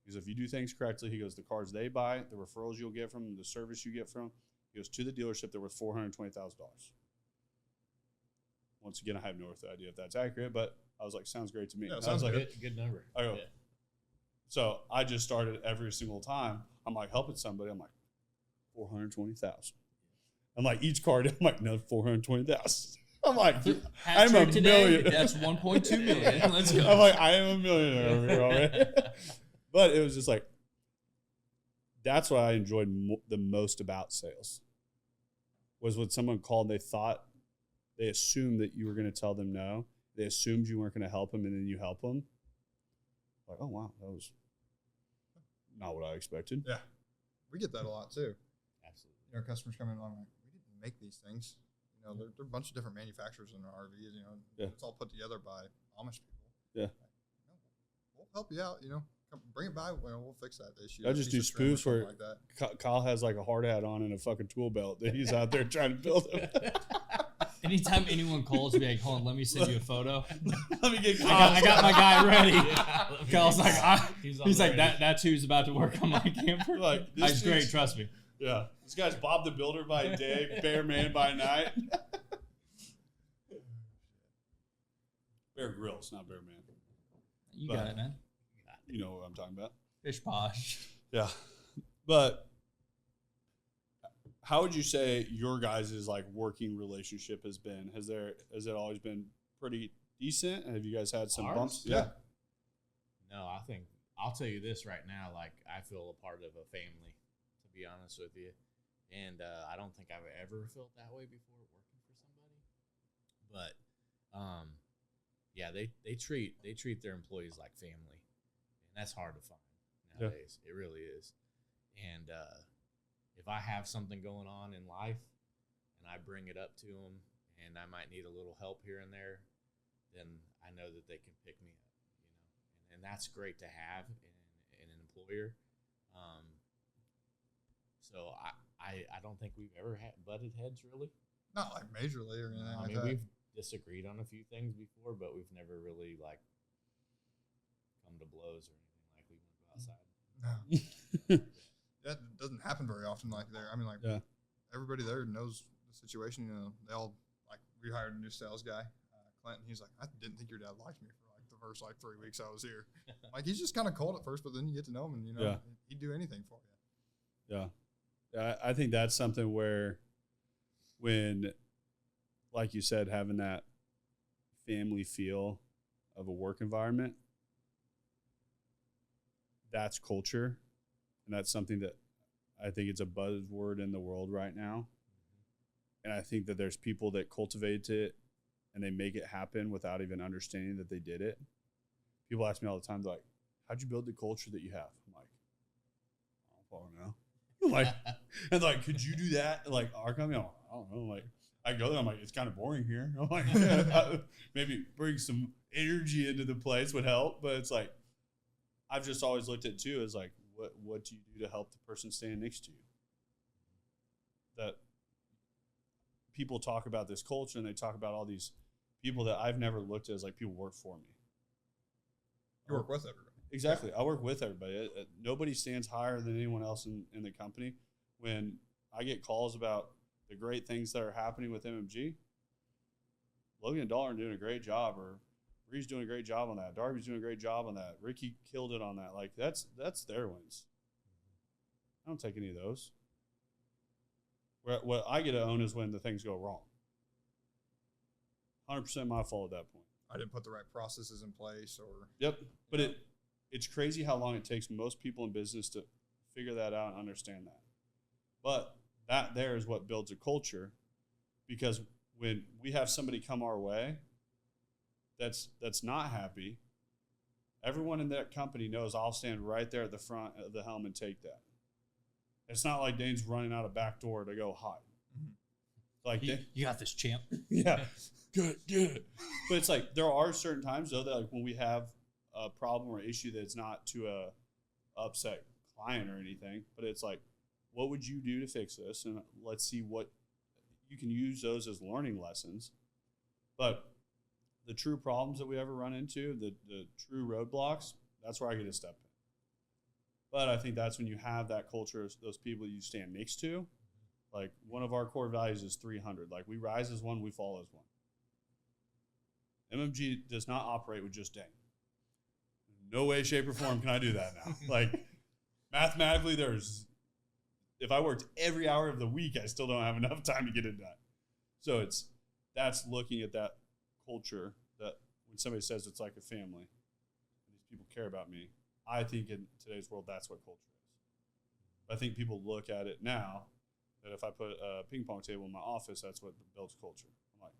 Because if you do things correctly, he goes, the cars they buy, the referrals you'll get from them, the service you get from them, he goes, to the dealership, they're worth $420,000. Once again, I have no idea if that's accurate, but I was like, sounds great to me. Yeah, sounds like a good number. I go, so I just started every single time. I'm like helping somebody. I'm like, 420,000. I'm like, each card, I'm like, no, 420,000. I'm like, I'm a millionaire. That's 1.2 million. Let's go. I'm like, I am a millionaire over here already. But it was just like, that's what I enjoyed the most about sales. Was when someone called, they assumed that you were going to tell them no. They assumed you weren't going to help them, and then you help them. Like, oh, wow, that was not what I expected. Yeah. We get that a lot, too. Absolutely. You know, customers come in along like, we didn't make these things. You know, there are a bunch of different manufacturers in our RVs, you know. Yeah. It's all put together by Amish people. Yeah. Like, we'll help you out, you know. Come, bring it by, we'll fix that issue. I just do spoofs where like that. Kyle has like a hard hat on and a fucking tool belt that he's out there trying to build them. Anytime anyone calls me, like, hold on, let me send you a photo. Let me get I got my guy ready. Yeah, Kyle's like, he's like, that's who's about to work on my camper. Like, that's great, trust me. Yeah. This guy's Bob the Builder by day, Bear Man by night. Bear Grylls, not Bear Man. You got it, man. You know what I'm talking about. Fish posh. Yeah. But how would you say your guys' like working relationship has been? Has it always been pretty decent? Have you guys had some bumps? Yeah. No, I think I'll tell you this right now. Like, I feel a part of a family, to be honest with you. And I don't think I've ever felt that way before working for somebody. But yeah, they treat their employees like family. And that's hard to find nowadays. Yeah. It really is. And if I have something going on in life and I bring it up to them and I might need a little help here and there, then I know that they can pick me up, you know, and that's great to have in an employer. So I don't think we've ever had butted heads really. Not like majorly or anything like I mean, that. we've disagreed on a few things before, but we've never really like come to blows or anything like we want to go outside. No. That doesn't happen very often like there. I mean, like, everybody there knows the situation. You know, they all, like, we hired a new sales guy, Clinton. He's like, I didn't think your dad liked me for, like, the first, 3 weeks I was here. Like, he's just kind of cold at first, but then you get to know him, and, you know, he'd do anything for you. Yeah. I think that's something where when, like you said, having that family feel of a work environment, that's culture. And that's something that I think it's a buzzword in the world right now. And I think that there's people that cultivate it and they make it happen without even understanding that they did it. People ask me all the time, they're like, how'd you build the culture that you have? I'm like, I don't know. Like, and like, could you do that? Like our company, I don't know. Like, I go there, I'm like, it's kind of boring here. I'm like, maybe bring some energy into the place would help. But it's like, I've just always looked at it too as like, what do you do to help the person standing next to you? That people talk about this culture and they talk about all these people that I've never looked at as like people work for me. You work with everybody. Exactly. I work with everybody. Nobody stands higher than anyone else in the company. When I get calls about the great things that are happening with MMG, Logan and Dalton are doing a great job, or Ree's doing a great job on that. Darby's doing a great job on that. Ricky killed it on that. Like, that's their wins. I don't take any of those. What I get to own is when the things go wrong. 100% my fault at that point. I didn't put the right processes in place or... Yep. But it's crazy how long it takes most people in business to figure that out and understand that. But that there is what builds a culture, because when we have somebody come our way that's not happy, everyone in that company knows I'll stand right there at the front of the helm and take that. It's not like Dane's running out a back door to go hide. Like you got this, champ. Yeah, good. But it's like there are certain times though that like when we have a problem or issue that's not to a upset client or anything, but it's like, what would you do to fix this? And let's see what you can use those as learning lessons. But the true problems that we ever run into, the true roadblocks, that's where I get to step in. But I think that's when you have that culture, those people you stand next to. Like one of our core values is 300. Like we rise as one, we fall as one. MMG does not operate with just Dane. No way, shape, or form can I do that now. Like mathematically, if I worked every hour of the week, I still don't have enough time to get it done. So that's looking at that culture that when somebody says it's like a family, these people care about me. I think in today's world, that's what culture is. I think people look at it now that if I put a ping pong table in my office, that's what builds culture. I'm like,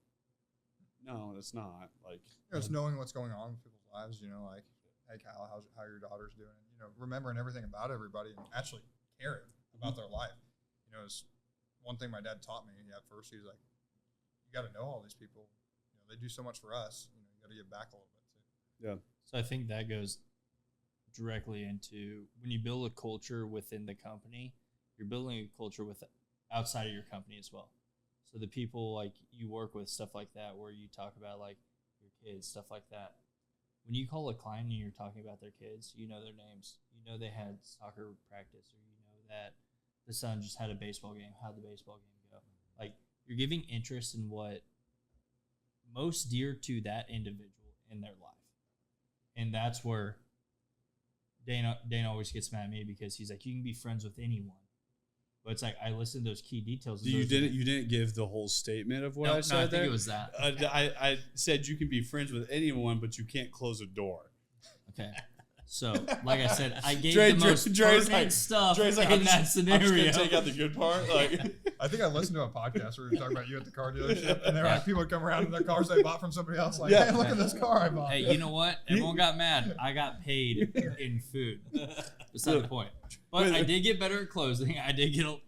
no, it's not. Like, it's knowing what's going on in people's lives. Like, hey, Kyle, how your daughter's doing? Remembering everything about everybody and actually caring about their life. It's one thing my dad taught me at first. He was like, you got to know all these people. They do so much for us. You got to give back a little bit too. Yeah. So I think that goes directly into when you build a culture within the company, you're building a culture with outside of your company as well. So the people like you work with, stuff like that, where you talk about like your kids, stuff like that. When you call a client and you're talking about their kids, you know their names. You know they had soccer practice, or you know that the son just had a baseball game. How'd the baseball game go? Like you're giving interest in what most dear to that individual in their life. And that's where Dane always gets mad at me because he's like, you can be friends with anyone. But it's like I listened to those key details. You didn't give the whole statement of what I said. No, I think there. it was that. I said you can be friends with anyone, but you can't close a door. Okay. So, like I said, I gave the most pertinent stuff in that scenario. I'm just gonna take out the good part. Like, I think I listened to a podcast where we were talking about you at the car dealership, and there were like people would come around in their cars they bought from somebody else. Like, hey, look at this car I bought. Hey, you know what? Everyone got mad. I got paid in food. Beside the point. But I did get better at closing. I did get a.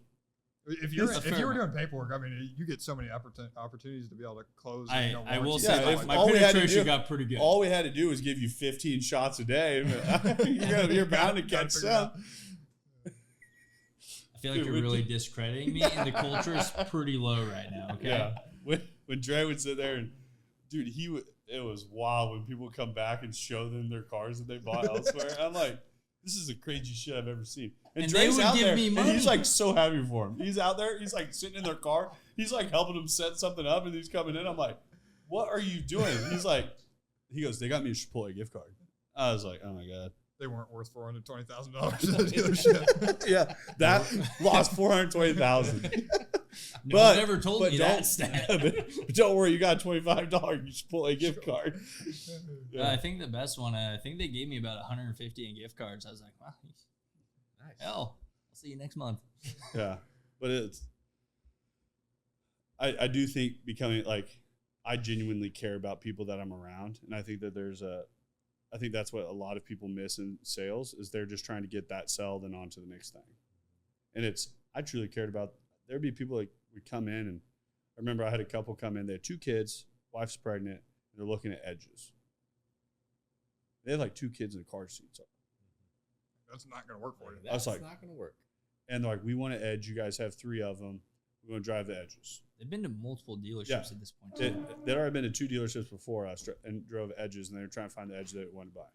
If you were doing paperwork, I mean, you get so many opportunities to be able to close. I will say, my penetration got pretty good. All we had to do was give you 15 shots a day. You're bound to catch some. I feel like you're really discrediting me, and the culture is pretty low right now. Okay. Yeah. When Dre would sit there and, dude, it was wild when people would come back and show them their cars that they bought elsewhere. I'm like, this is the craziest shit I've ever seen. And Dre's they would out give there, me money. and he's like so happy for him. He's out there. He's like sitting in their car. He's like helping them set something up, and he's coming in. I'm like, what are you doing? He goes, they got me a Chipotle gift card. I was like, oh my God. They weren't worth $420,000 at the dealership. Yeah, that lost $420,000. No one ever told me that stat. But don't worry, you got a $25 Chipotle gift card. I think the best one, I think they gave me about $150 in gift cards. I was like, wow, nice. Hell, I'll see you next month. Yeah, but I do think becoming like, I genuinely care about people that I'm around, and I think that I think that's what a lot of people miss in sales is they're just trying to get that sell then on to the next thing. And I truly cared about, there'd be people like would come in, and I remember I had a couple come in, they had 2 kids, wife's pregnant, and they're looking at edges. They had like 2 kids in the car seats. That's not going to work for you. That's not going to work. And they're like, we want an edge. You guys have 3 of them. We want to drive the edges. They've been to multiple dealerships at this point. They'd already been to 2 dealerships before us and drove edges, and they were trying to find the edge they wanted to buy.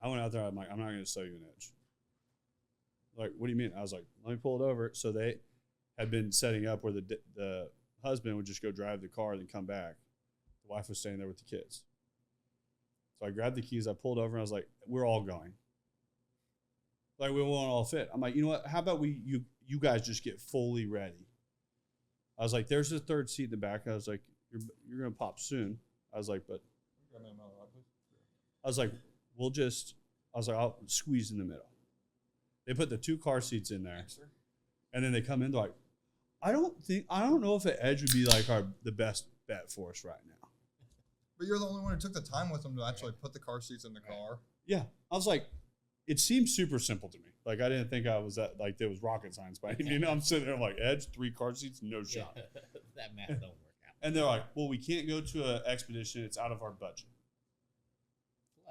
I went out there. I'm like, I'm not going to sell you an edge. Like, what do you mean? I was like, let me pull it over. So they had been setting up where the husband would just go drive the car and then come back. The wife was staying there with the kids. So I grabbed the keys. I pulled over, and I was like, we're all going. Like, we won't all fit. I'm like, you know what? How about you guys just get fully ready? I was like, there's a 3rd seat in the back. I was like, you're going to pop soon. I was like, but I was like, I'll squeeze in the middle. They put the 2 car seats in there. And then they come in, they're like, I don't know if an Edge would be like the best bet for us right now. But you're the only one who took the time with them to actually put the car seats in the car. Yeah. I was like, it seems super simple to me. Like, I didn't think I was that, like, there was rocket science by any means. I'm sitting there, I'm like, Edge, 3 car seats, no shot. That math don't work out. And they're like, well, we can't go to an expedition. It's out of our budget.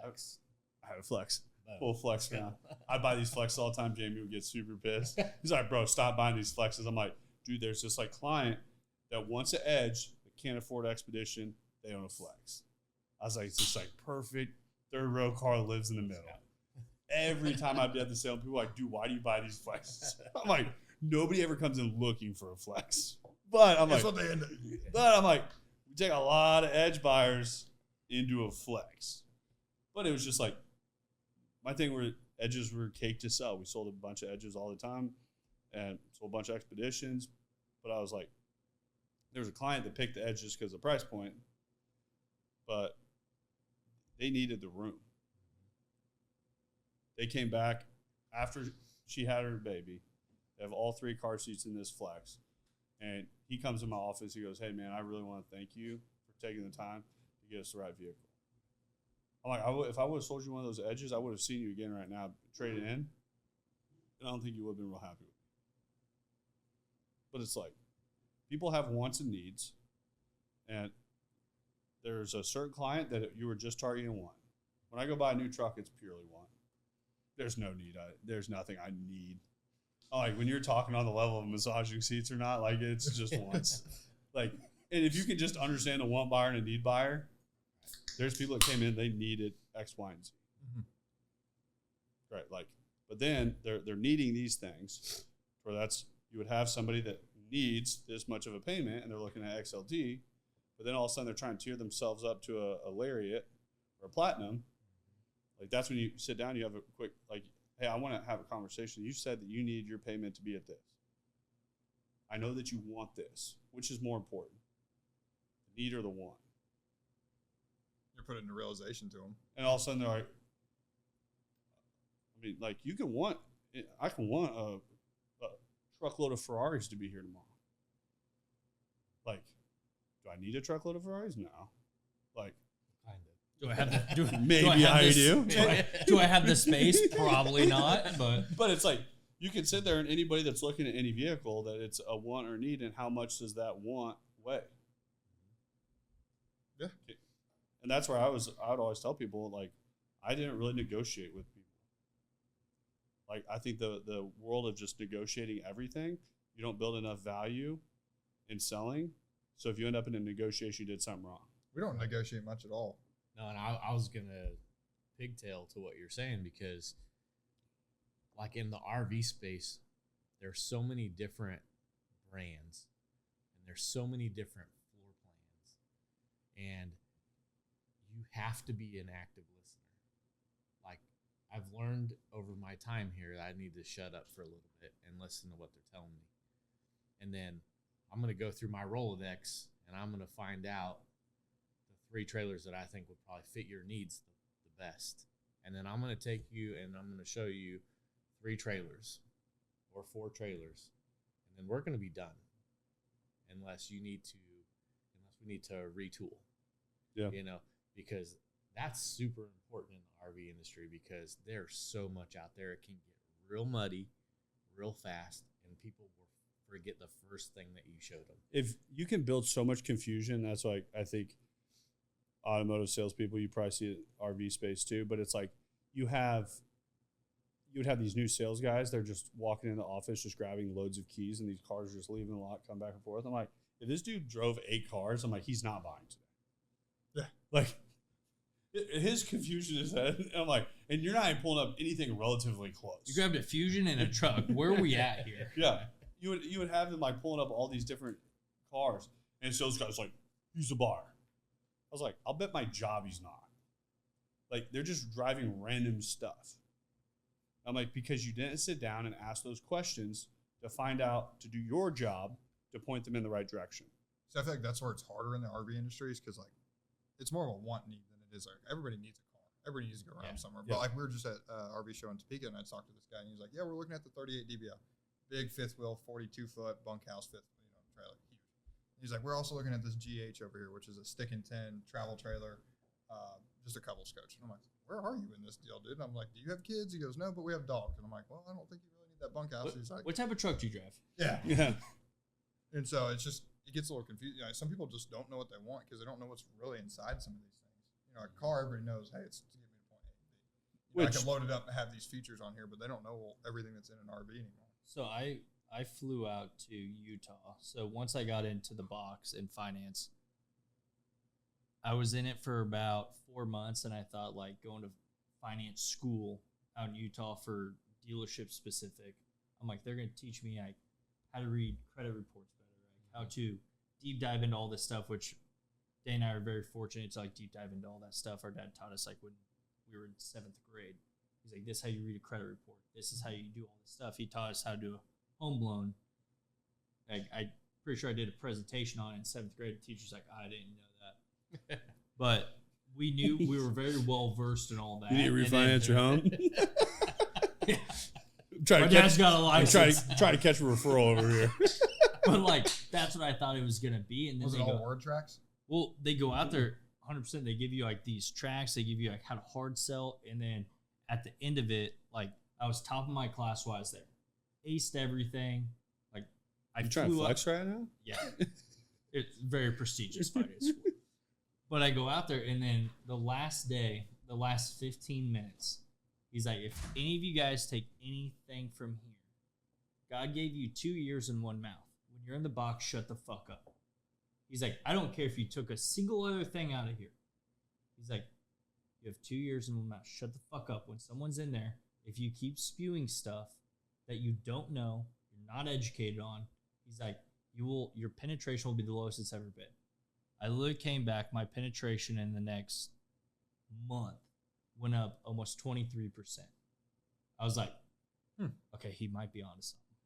Flex. I have a flex. Full flex now. I buy these flexes all the time. Jamie would get super pissed. He's like, bro, stop buying these flexes. I'm like, dude, there's this like client that wants an Edge that can't afford expedition. They own a flex. I was like, it's just like perfect 3rd row car that lives in the middle. Every time I'd be at the sale, people are like, dude, why do you buy these flexes? I'm like, nobody ever comes in looking for a flex. But I'm like, we take a lot of Edge buyers into a flex. But it was just like, my thing were Edges were cake to sell. We sold a bunch of Edges all the time and sold a bunch of expeditions. But I was like, there was a client that picked the Edge just because of the price point, but they needed the room. They came back after she had her baby. They have all 3 car seats in this flex. And he comes in my office. He goes, hey, man, I really want to thank you for taking the time to get us the right vehicle. I'm like, if I would have sold you one of those Edges, I would have seen you again right now, traded in. And I don't think you would have been real happy with me. But it's like, people have wants and needs. And there's a certain client that you were just targeting one. When I go buy a new truck, it's purely one. There's no need. There's nothing I need. Like when you're talking on the level of massaging seats or not, like it's just once. Like, and if you can just understand a want buyer and a need buyer, there's people that came in, they needed X, Y, and Z. Mm-hmm. Right. Like, but then they're needing these things where you would have somebody that needs this much of a payment and they're looking at XLT, but then all of a sudden they're trying to tier themselves up to a Lariat or a Platinum. Like that's when you sit down, you have a quick, like, hey, I want to have a conversation. You said that you need your payment to be at this. I know that you want this. Which is more important? The need or the want? You're putting into realization to them. And all of a sudden they're like, I mean, like I can want a truckload of Ferraris to be here tomorrow. Like, do I need a truckload of Ferraris? No. Like, Kind of. Do I have the, maybe I do. Do I have the space? Probably not. But it's like you can sit there and anybody that's looking at any vehicle that it's a want or need, and how much does that want weigh? Yeah. And that's where I would always tell people, like, I didn't really negotiate with people. Like, I think the world of just negotiating everything, you don't build enough value in selling. So if you end up in a negotiation, you did something wrong. We don't negotiate much at all. No, and I was going to pigtail to what you're saying because, like, in the RV space, there's so many different brands and there's so many different floor plans. And you have to be an active listener. Like, I've learned over my time here that I need to shut up for a little bit and listen to what they're telling me. And then I'm going to go through my Rolodex and I'm going to find out the 3 trailers that I think would probably fit your needs the best. And then I'm going to take you and I'm going to show you 3 trailers or 4 trailers. And then we're going to be done unless we need to retool. Yeah. You know, because that's super important in the RV industry because there's so much out there. It can get real muddy, real fast, and people will forget the first thing that you showed them. If you can build so much confusion, that's like, I think automotive salespeople, you probably see it RV space too, but it's like you would have these new sales guys, they're just walking in the office, just grabbing loads of keys, and these cars are just leaving the lot, come back and forth. I'm like, if this dude drove 8 cars, I'm like, he's not buying today. Yeah. Like, his confusion is that, I'm like, and you're not even pulling up anything relatively close. You grabbed a Fusion and a truck. Where are we at here? Yeah. You would have them like pulling up all these different cars, and sales guys like, he's a buyer. I was like, I'll bet my job he's not. Like, they're just driving random stuff. I'm like, because you didn't sit down and ask those questions to find out, to do your job, to point them in the right direction. So I feel like that's where it's harder in the RV industry is because, like, it's more of a want need than it is. Like, everybody needs a car. Everybody needs to go around somewhere. But, like, we were just at RV show in Topeka, and I talked to this guy, and he was like, yeah, we're looking at the 38 DBL. big fifth wheel, 42-foot bunkhouse fifth trailer. Huge. He's like, we're also looking at this GH over here, which is a stick and tin travel trailer, just a couples coach. And I'm like, where are you in this deal, dude? And I'm like, do you have kids? He goes, no, but we have dogs. And I'm like, well, I don't think you really need that bunkhouse. He's like, what type of truck do you drive? yeah. Yeah. And so it gets a little confusing. Some people just don't know what they want because they don't know what's really inside some of these things. A car, everybody knows, hey, it's to get me to point A to B. I can load it up and have these features on here, but they don't know everything that's in an RV anymore. So I flew out to Utah. So once I got into the box in finance, I was in it for about 4 months, and I thought like going to finance school out in Utah for dealership specific. I'm like, they're going to teach me like how to read credit reports better, like how to deep dive into all this stuff, which Dane and I are very fortunate to like deep dive into all that stuff. Our dad taught us like when we were in 7th grade. He's like, this is how you read a credit report. This is how you do all this stuff. He taught us how to do a home loan. Like, I'm pretty sure I did a presentation on it in 7th grade. The teacher's like, I didn't know that. But we knew we were very well versed in all that. You need to refinance your home? Yeah. My dad's got a license. Try to catch a referral over here. But like, that's what I thought it was going to be. And then was it all word tracks? Well, they go out there 100%. They give you like these tracks. They give you like how to hard sell. And then at the end of it, like I was top of my class while I was there. Aced everything. Like You trying to flex right now? Yeah. It's very prestigious finance school. But I go out there, and then the last day, the last 15 minutes, he's like, if any of you guys take anything from here, God gave you 2 ears and 1 mouth. When you're in the box, shut the fuck up. He's like, I don't care if you took a single other thing out of here. He's like, you have 2 ears and 1 mouth. Shut the fuck up. When someone's in there, if you keep spewing stuff that you don't know, you're not educated on, he's like, your penetration will be the lowest it's ever been. I literally came back. My penetration in the next month went up almost 23%. I was like, okay, he might be onto something.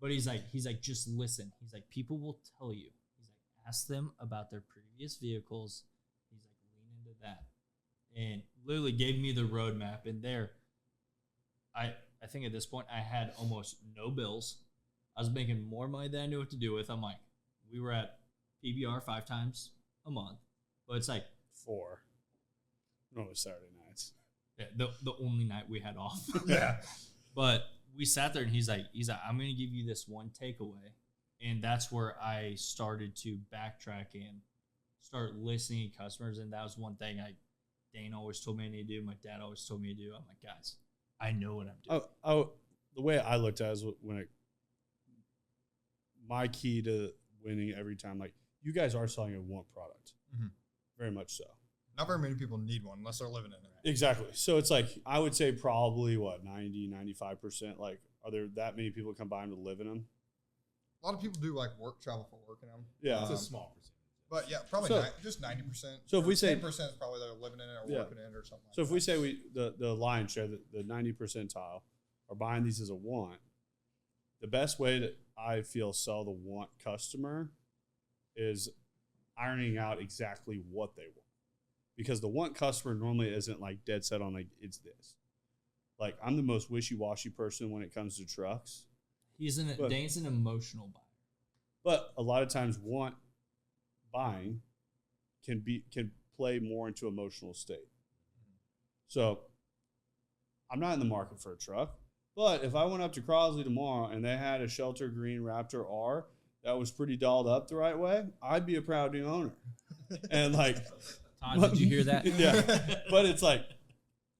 But he's like, just listen. He's like, people will tell you. He's like, ask them about their previous vehicles. He's like, lean into that. And literally gave me the roadmap. And there, I think at this point, I had almost no bills. I was making more money than I knew what to do with. I'm like, we were at PBR 5 times a month, but it's like 4. No, it's Saturday nights. Yeah, the only night we had off. Yeah. But we sat there and he's like, I'm going to give you this one takeaway. And that's where I started to backtrack and start listening to customers. And that was one thing Dane always told me I need to do. My dad always told me to do. I'm like, guys, I know what I'm doing. The way I looked at it is my key to winning every time, like, you guys are selling a want product. Mm-hmm. Very much so. Not very many people need one unless they're living in it. Exactly. So it's like, I would say probably 90, 95%. Like, are there that many people come by them to live in them? A lot of people do like travel for work in them. Yeah. It's a small percentage. But yeah, probably just 90%. So if we say 10% is probably they're living in it or working in it or something. So if we say the lion's share, the 90 percentile are buying these as a want, the best way that I feel sell the want customer is ironing out exactly what they want. Because the want customer normally isn't like dead set on like, it's this. Like, I'm the most wishy-washy person when it comes to trucks. Dane's an emotional buyer. But a lot of times want buying can play more into emotional state. So I'm not in the market for a truck. But if I went up to Crosley tomorrow and they had a Shelter Green Raptor R that was pretty dolled up the right way, I'd be a proud new owner. And like, Todd, did you hear that? Yeah. But it's like,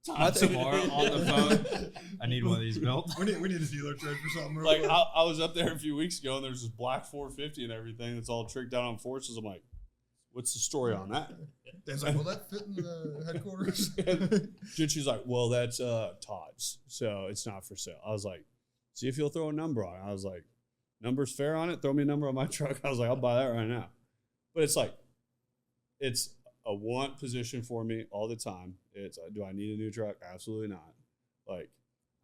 Todd tomorrow on the phone, I need one of these built. We need a dealer trade for something. Like, I was up there a few weeks ago and there's this black 450 and everything that's all tricked out on forces. I'm like, what's the story on that? Dan's like, will that fit in the headquarters? She's like, well, that's Todd's, so it's not for sale. I was like, see if you'll throw a number on it. I was like, number's fair on it? Throw me a number on my truck. I was like, I'll buy that right now. But it's like, it's a want position for me all the time. It's, do I need a new truck? Absolutely not. Like,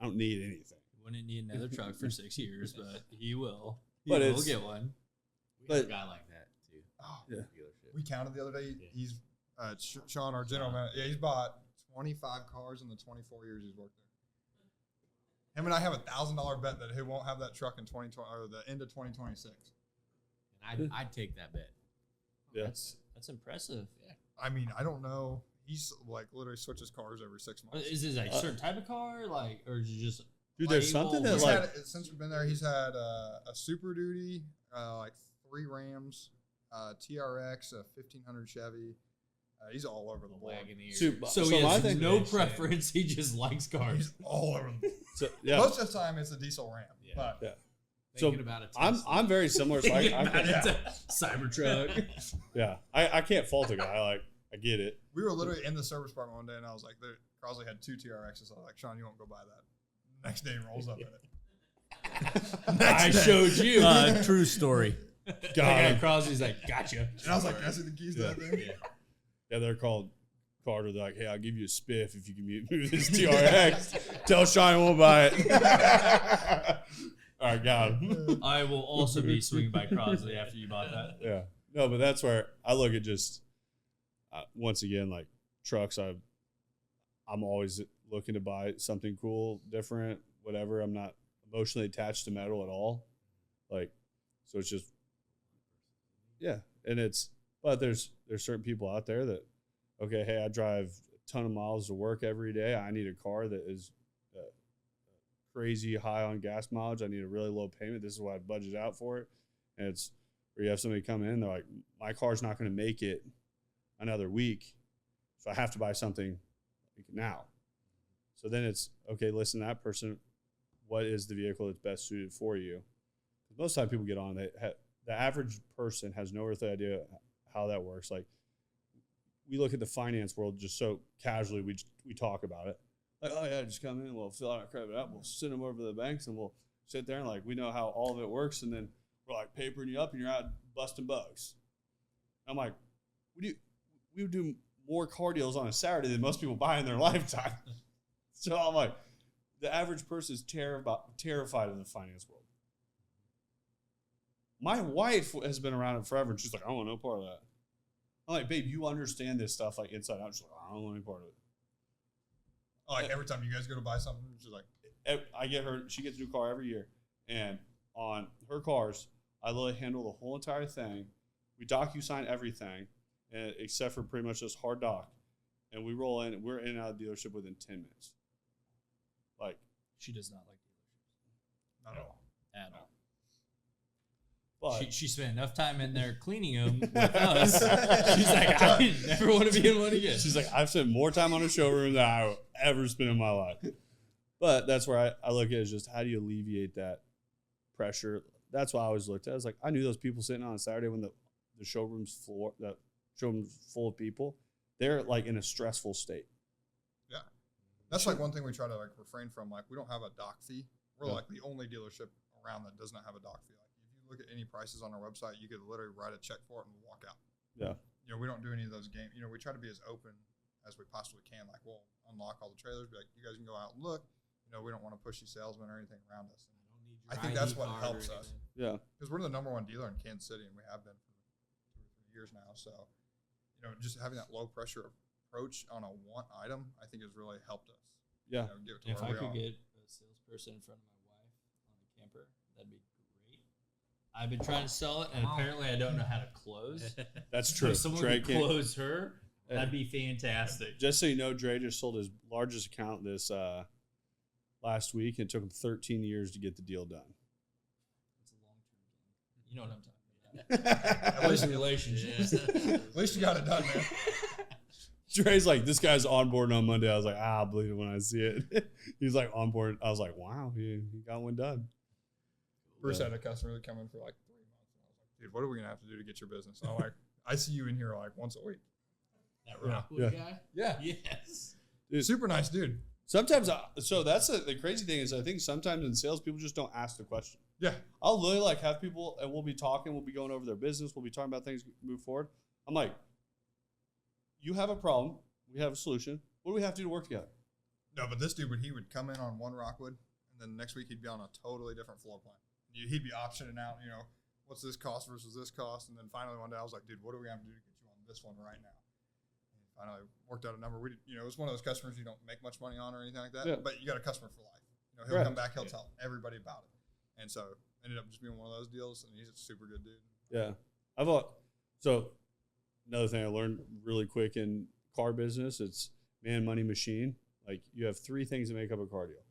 I don't need anything. He wouldn't need another truck for 6 years, but he will. He But will get one. We have a guy like that, too. Oh, yeah. We counted the other day. He's Sean, our general manager. Yeah, he's bought 25 cars in the 24 years he's worked Him and I have $1,000 bet that he won't have that truck in 2020 or the end of 2026. And I'd take that bet. Yeah. That's impressive. Yeah. I mean, I don't know. He's like literally switches cars every 6 months. Is this a certain type of car, like, or is it just? Dude, there's something that He's like had, since we've been there, he's had a Super Duty, like 3 Rams, TRX, a 1500 Chevy. He's all over the board. So he has no preference. He just likes cars. He's all over the board. so, yeah. Most of the time, it's a diesel Ram. Yeah. But Yeah. Thinking about it. I'm very similar. So I Cybertruck. yeah, I can't fault a guy. Like I get it. we were literally in the service department one day, and I was like, Crosley had 2 TRXs. I was like, Sean, you won't go buy that. Next day, he rolls up in it. I showed you. True story. God. Crosby's like, gotcha. And I was like, can I see the keys to that thing? Yeah, they're called Carter. They're like, hey, I'll give you a spiff if you can move this TRX. Tell Sean I won't buy it. All right, got him. I will also be swinging by Crosley after you bought that. Yeah. No, but that's where I look at just, once again, like trucks, I'm always looking to buy something cool, different, whatever. I'm not emotionally attached to metal at all. Like, so it's just, yeah. And but there's certain people out there that, okay, hey, I drive a ton of miles to work every day. I need a car that is crazy high on gas mileage. I need a really low payment. This is what I budget out for it. And it's where you have somebody come in, they're like, my car's not going to make it another week, so I have to buy something now. So then it's, okay, listen to that person. What is the vehicle that's best suited for you? Most of the time people get on, the average person has no earthly idea how that works. Like, we look at the finance world just so casually, we talk about it. Like, oh yeah, just come in, we'll fill out our credit up, we'll send them over to the banks, and we'll sit there and like, we know how all of it works, and then we're like papering you up and you're out busting bugs. I'm like, we would do more car deals on a Saturday than most people buy in their lifetime. So I'm like, the average person is terrified of the finance world. My wife has been around it forever, and she's like, I don't want no part of that. I'm like, babe, you understand this stuff like inside out. She's like, I don't want any part of it. Like every time you guys go to buy something, she's like, I get her, she gets a new car every year. And on her cars, I literally handle the whole entire thing. We DocuSign everything, except for pretty much just hard doc. And we roll in, we're in and out of the dealership within 10 minutes. Like, She does not like dealerships. not at all. At all. but She spent enough time in there cleaning them with us. She's like, I never want to be in one again. she's like, I've spent more time on a showroom than I will ever spend in my life. But that's where I look at it, is just how do you alleviate that pressure? That's why I always looked at it. I was like, I knew those people sitting on a Saturday when the showroom's full of people, they're like in a stressful state. Yeah. That's like one thing we try to like refrain from. Like, we don't have a dock fee. We're like the only dealership around that does not have a dock fee. Like, if you look at any prices on our website, you could literally write a check for it and walk out. Yeah. You know, we don't do any of those games. You know, we try to be as open as we possibly can. Like, we'll unlock all the trailers, be like, you guys can go out and look. You know, we don't want to pushy salesmen or anything around us. I think that's what helps us. Yeah. Because we're the #1 dealer in Kansas City, and we have been for 2 or 3 years now. So, you know, just having that low pressure approach on a want item, I think has really helped us. Yeah. You know, get it to If where I we could are. get a salesperson in front of my wife on a camper, that'd be great. I've been trying to sell it, and apparently I don't know how to close. That's true. If someone Dre could close her, that'd be fantastic. Just so you know, Dre just sold his largest account this last week, and it took him 13 years to get the deal done. It's a long-term game. You know what I'm talking about. At least relationships. At least you got it done, man. Dre's like, this guy's on board on Monday. I was like, I'll believe it when I see it. He's like on board. I was like, wow, he got one done. Bruce had a customer that come in for like 3 months, and I was like, dude, what are we gonna have to do to get your business? I'm like, I see you in here like once a week. That Rockwood guy? Yeah. Yes. Dude, Super nice dude. sometimes, so that's the crazy thing is I think sometimes in sales, people just don't ask the question. Yeah. I'll literally like have people, and we'll be talking, we'll be going over their business, we'll be talking about things move forward. I'm like, you have a problem, we have a solution. What do we have to do to work together? No, but this dude, he would come in on one Rockwood, and then next week he'd be on a totally different floor plan. He'd be optioning out, you know, what's this cost versus this cost, and then finally one day I was like, dude, what do we have to do to get you on this one right now? And finally worked out a number. We, you know, it was one of those customers you don't make much money on or anything like that, but you got a customer for life. You know, He'll come back, he'll tell everybody about it. And so ended up just being one of those deals, and he's a super good dude. Yeah. So another thing I learned really quick in car business, it's man, money, machine. Like you have 3 things that make up a car deal.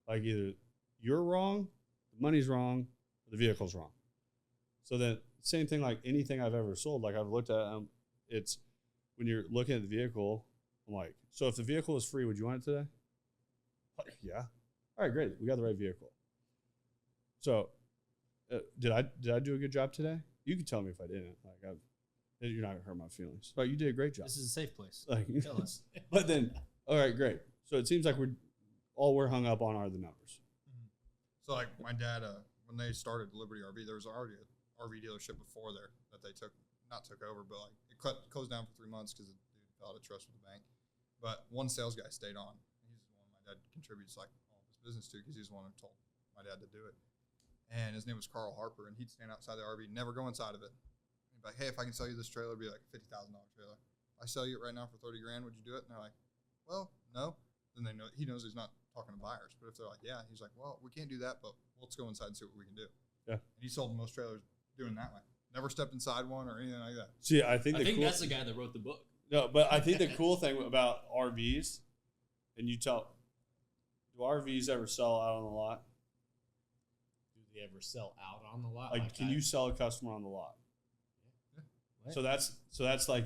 Like either you're wrong, the money's wrong, or the vehicle's wrong. So then same thing like anything I've ever sold, like I've looked at it's when you're looking at the vehicle, I'm like, so if the vehicle was free, would you want it today? Like, yeah. All right, great. We got the right vehicle. So did I do a good job today? You can tell me if I didn't. Like you're not gonna hurt my feelings. But you did a great job. This is a safe place. Like, tell us. But then, all right, great. So it seems like we're hung up on are the numbers. So like my dad, when they started LibertyRV, there was already an RV dealership before there that they not took over, but like it closed down for 3 months because the dude fell out of trust with the bank. But one sales guy stayed on. He's the one my dad contributes like all of his business to because he's the one who told my dad to do it. And his name was Carl Harper, and he'd stand outside the RV, never go inside of it. He'd be like, hey, if I can sell you this trailer, it'd be like a $50,000 trailer. I sell you it right now for $30,000, would you do it? And they're like, well, no. Then he knows he's not talking to buyers. But if they're like, yeah, he's like, well, we can't do that, but let's go inside and see what we can do. Yeah. And he sold most trailers doing that way. Never stepped inside one or anything like that. See, I think that's the guy that wrote the book. No, but I think the cool thing about RVs, and do RVs ever sell out on the lot? Do they ever sell out on the lot? Like can you sell a customer on the lot? Yeah. So that's like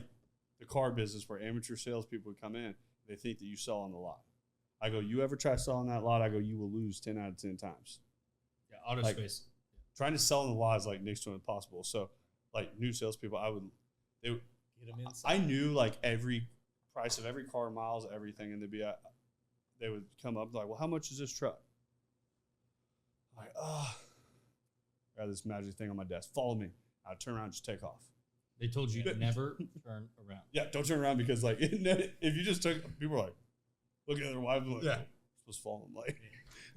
the car business where amateur salespeople would come in. They think that you sell on the lot. I go, you ever try selling that lot? I go, you will lose 10 out of 10 times. Yeah, auto space. Trying to sell in the lot is like next to impossible. So like new salespeople, they would get them inside. I knew like every price of every car, miles, everything, and they would come up like, well, how much is this truck? I'm like, I got this magic thing on my desk. Follow me. I'd turn around and just take off. They told you to never turn around. Yeah, don't turn around because like if you just took, people are like, look at their wives like, yeah, supposed to follow them. Like,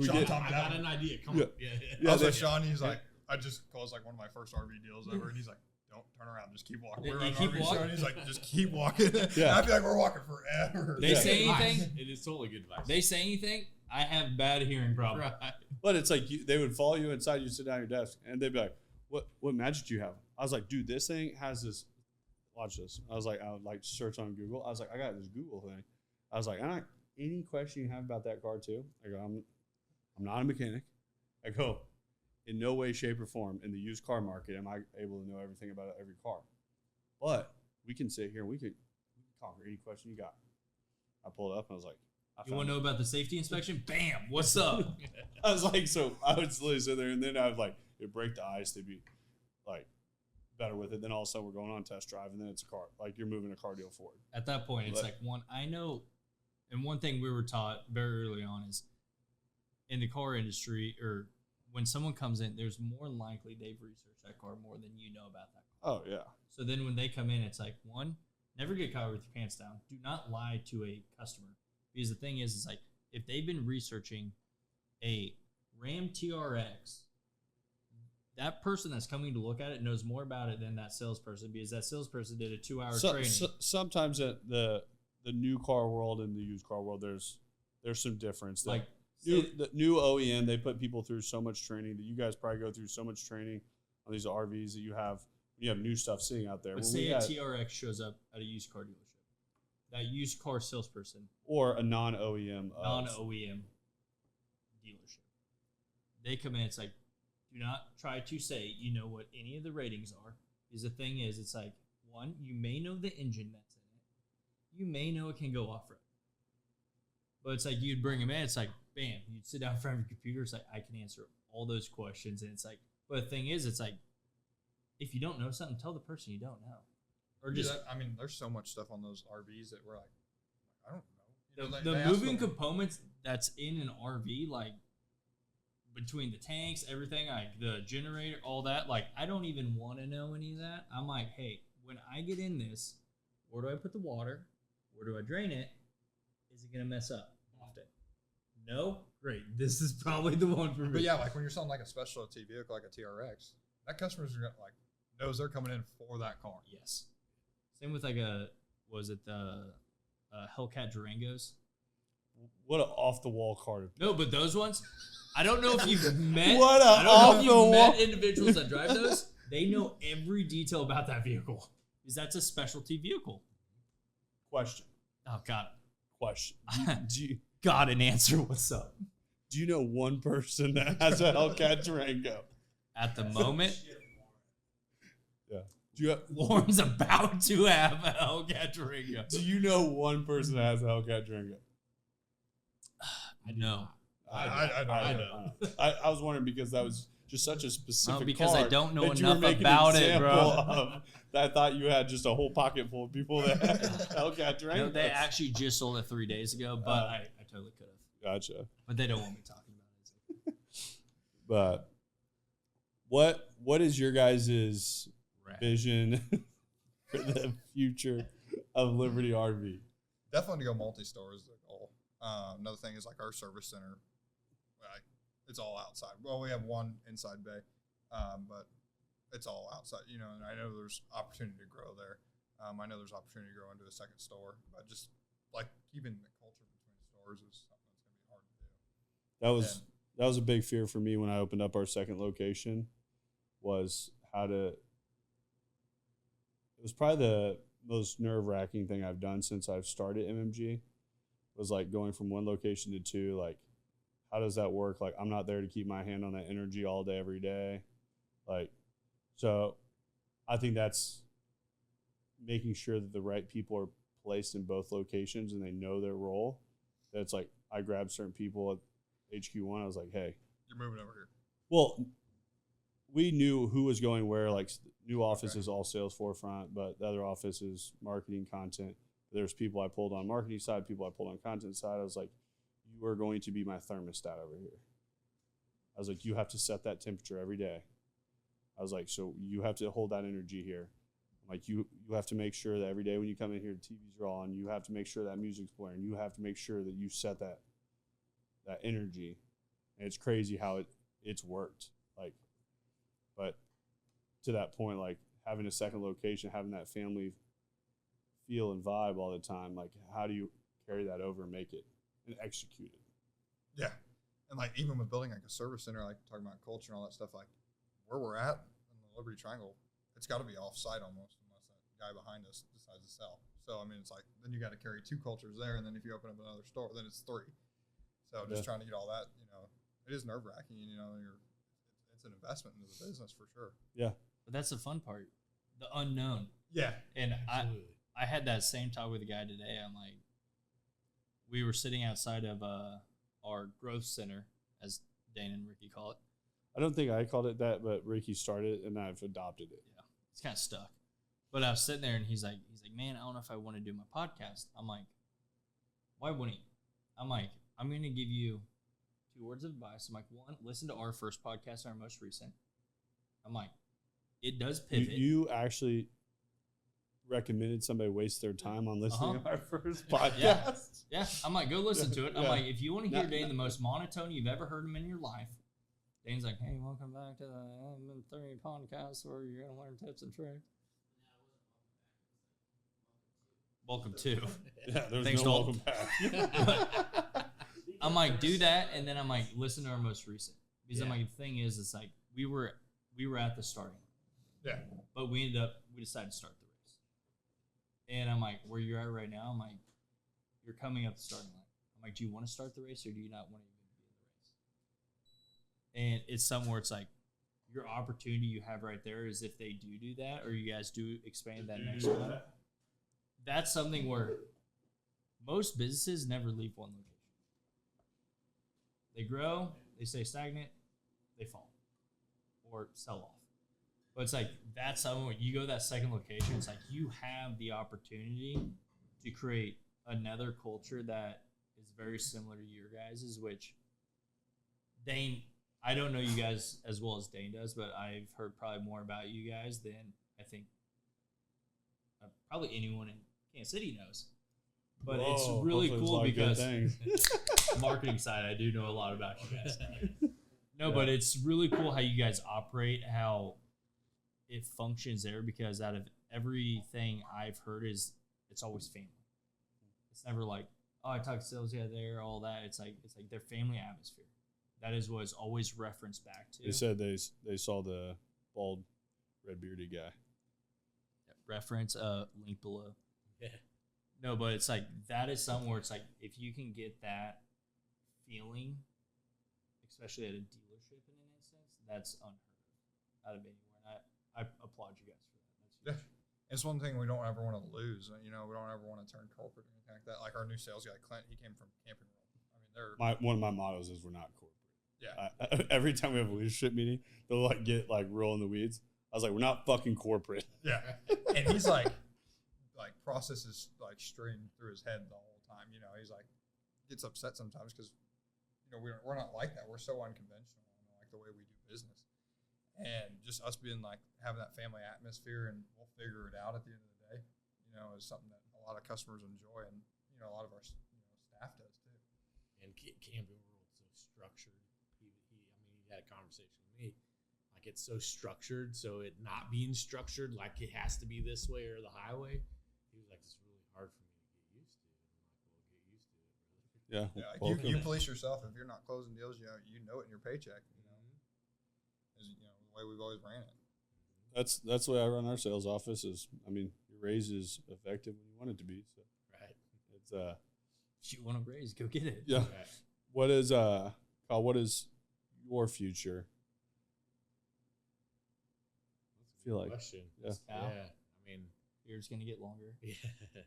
I got an idea. Come on. Yeah. I was like Sean. He's like, I just closed like one of my first RV deals ever, and he's like, don't turn around, just keep walking. We're on RV show, and he's like, just keep walking. Yeah. I feel like we're walking forever. They say anything? It is totally good advice. They say anything? I have bad hearing problems. Right. But it's like they would follow you inside. You sit down at your desk, and they'd be like, "What magic do you have?" I was like, "Dude, this thing has this. Watch this." I was like, I would like search on Google. I was like, I got this Google thing. I was like, any question you have about that car too? I go, I'm not a mechanic. I go, in no way, shape, or form in the used car market am I able to know everything about every car. But we can sit here and we can conquer any question you got. I pulled it up and I was like, you want to know about the safety inspection? Bam! What's up? I was like, so I would literally sit there and then I would like, it'd break the ice. They'd be like better with it. Then all of a sudden we're going on test drive and then it's a car. Like you're moving a car deal forward. At that point, it's like I know, and one thing we were taught very early on is in the car industry or when someone comes in, there's more likely they've researched that car more than you know about that car. Oh, yeah. So then when they come in, it's like, one, never get caught with your pants down. Do not lie to a customer. Because the thing is, it's like, if they've been researching a Ram TRX, that person that's coming to look at it knows more about it than that salesperson because that salesperson did a 2-hour training. Sometimes the new car world and the used car world, there's some difference. Like the new OEM, they put people through so much training that you guys probably go through so much training on these RVs that you have new stuff sitting out there. But say a TRX shows up at a used car dealership. That used car salesperson. Or a non-OEM dealership. They come in, it's like, do not try to say you know what any of the ratings are. Because the thing is, it's like, one, you may know the engine that's in it. You may know it can go off-road. But it's like, you'd bring them in, it's like, bam, you'd sit down in front of your computer, it's like, I can answer all those questions. And it's like, but the thing is, it's like, if you don't know something, tell the person you don't know. Or just, there's so much stuff on those RVs that we're like, I don't know. The moving components that's in an RV, like between the tanks, everything, like the generator, all that, like I don't even want to know any of that. I'm like, hey, when I get in this, where do I put the water? Where do I drain it? Is it going to mess up often? No? Great. This is probably the one for me. But yeah, like when you're selling like a specialty vehicle like a TRX, that customer's like knows they're coming in for that car. Yes. Same with like the Hellcat Durangos. What an off the wall car. No, but those ones, I don't know if you've met. What a I don't know off if the you've met wall. individuals that drive those. They know every detail about that vehicle because that's a specialty vehicle. Question. Oh God. Question. Do you Got an answer. What's up? do you know one person that has a Hellcat Durango? At the moment, Yeah. Do you have, Lauren's about to have a Hellcat Durango. do you know one person that has a Hellcat Durango? I know. I know. I was wondering because that was just such a specific because car I don't know that you were enough making about an it, bro. example of that I thought you had just a whole pocket full of people that had Hellcat Durangos. No, they actually just sold it 3 days ago, but I totally could have. Gotcha. But they don't want me talking about it. But what is your guys' Rad. vision for the future of Liberty RV? Definitely to go multi-store is the goal. Another thing is like our service center. Like, it's all outside. Well, we have one inside bay, but it's all outside. You know, and I know there's opportunity to grow there. I know there's opportunity to grow into a second store, but just like keeping the culture between stores is something that's going to be hard to do. That was a big fear for me when I opened up our second location. Was how to. It was probably the most nerve-wracking thing I've done since I've started MMG. Was like going from one location to two. Like, how does that work? Like, I'm not there to keep my hand on that energy all day, every day. Like, so I think that's making sure that the right people are placed in both locations and they know their role. That's like, I grabbed certain people at HQ1. I was like, hey, You're moving over here. well, we knew who was going where. Like, new office is all sales forefront, but the other office is marketing content. There's people I pulled on marketing side, people I pulled on content side. I was like, you are going to be my thermostat over here. I was like, you have to set that temperature every day. I was like, so you have to hold that energy here. I'm like, you have to make sure that every day when you come in here, the TVs are on. You have to make sure that music's playing. You have to make sure that you set that energy. And it's crazy how it's worked. Like, but to that point, like having a second location, having that family feel and vibe all the time, like how do you carry that over and make it and execute it? Yeah. And like even with building like a service center, like talking about culture and all that stuff, like where we're at in the Liberty Triangle, it's got to be off-site almost unless that guy behind us decides to sell. So, I mean, it's like then you got to carry two cultures there. And then if you open up another store, then it's three. So just trying to get all that, you know, it is nerve-wracking, you know, it's an investment into the business for sure. Yeah. But that's the fun part, the unknown. Yeah. And I had that same talk with a guy today. I'm like, we were sitting outside of our growth center, as Dane and Ricky call it. I don't think I called it that, but Ricky started it and I've adopted it. Yeah, it's kind of stuck. But I was sitting there and he's like, man, I don't know if I want to do my podcast. I'm like, why wouldn't you? I'm like, I'm going to give you 2 words of advice. I'm like, 1, listen to our first podcast, our most recent. I'm like, it does pivot. You actually recommended somebody waste their time on listening to our first podcast. Yeah. I'm like, go listen to it. I'm Yeah. like, if you want to hear Dane the most monotone you've ever heard him in your life, Dane's like, hey, welcome back to the M3 podcast where you're going to learn tips and tricks. Welcome to. Yeah, there's Thanks, no Dalton. welcome back. I'm like, do that, and then I'm like, listen to our most recent. Because I'm Yeah. like, the thing is, it's like we were at the starting line. Yeah. But we decided to start the race. And I'm like, where you're at right now, I'm like, you're coming up the starting line. I'm like, do you want to start the race or do you not want to even be in the race? And it's somewhere it's like your opportunity you have right there is if they do that or you guys do expand that next one. That's something where most businesses never leave one location. They grow, they stay stagnant, they fall or sell off. But it's like that's something when you go to that second location, it's like you have the opportunity to create another culture that is very similar to your guys's, which Dane, I don't know you guys as well as Dane does, but I've heard probably more about you guys than I think probably anyone in Kansas City knows. But it's really cool because marketing side, I do know a lot about you guys. But it's really cool how you guys operate, how it functions there, because out of everything I've heard is it's always family. It's never like, oh, I talked sales guy there, all that. It's like their family atmosphere. That is what is always referenced back to. They said they saw the bald, red bearded guy. Reference link below. Yeah. No, but it's like that is something where it's like if you can get that feeling, especially at a dealership in an instance, that's unheard of out of anywhere. And I applaud you guys for that. That's huge. It's one thing we don't ever want to lose. We don't ever want to turn corporate or anything like that. Like our new sales guy, Clint, he came from Camping World. I mean, one of my mottos is we're not corporate. Yeah. Every time we have a leadership meeting, they'll get real in the weeds. I was like, we're not fucking corporate. Yeah. And he's like processes straying through his head the whole time. He's gets upset sometimes because we're not like that. We're so unconventional in the way we do business. And just us being having that family atmosphere, and we'll figure it out at the end of the day, is something that a lot of customers enjoy, and a lot of our staff does too. And Camping World's so structured. He had a conversation with me. It's so structured, so it not being structured, it has to be this way or the highway. He was like, it's really hard for me to get used to. I'm like, well, get used to it, brother. Yeah. You police yourself. If you're not closing deals, you know it in your paycheck. Is the way we've always ran it. That's the way I run our sales office. Your raise is effective when you want it to be. So right. It's If you want a raise, go get it. Yeah. Right. What is Kyle? What is your future? I feel like Question. Yeah. Beard's gonna get longer. Yeah. I doubt that. It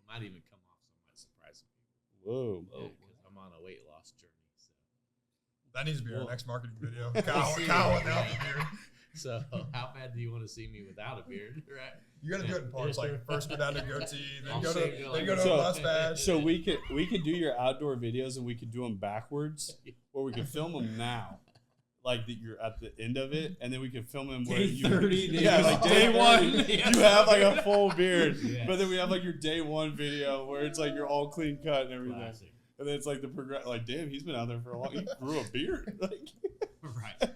might even come off somewhat surprising people. Whoa. Because I'm on a weight loss journey. So that needs to be our next marketing video. Kyle without the beard. So how bad do you want to see me without a beard? Right. You got to do it in parts. First go down to goatee, then go to So- a mustache. So we could do your outdoor videos and we could do them backwards, or we could film them now, that you're at the end of it, and then we could film them where Day you 30, day one. Yeah. You have a full beard, Yeah. but then we have your day one video where it's you're all clean cut and everything, Classic. and then it's the progress. Damn, he's been out there for a while. He grew a beard. Right.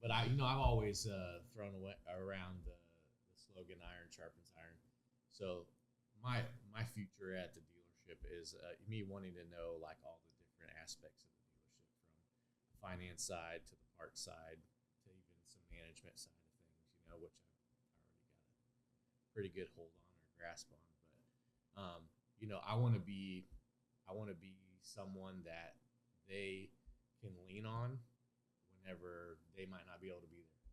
But I've always thrown around the slogan "Iron sharpens iron." So my future at the dealership is me wanting to know all the different aspects of the dealership, from the finance side to the parts side to even some management side of things. Which I've already got a pretty good hold on or grasp on. But I want to be someone that they can lean on whenever they might not be able to be there,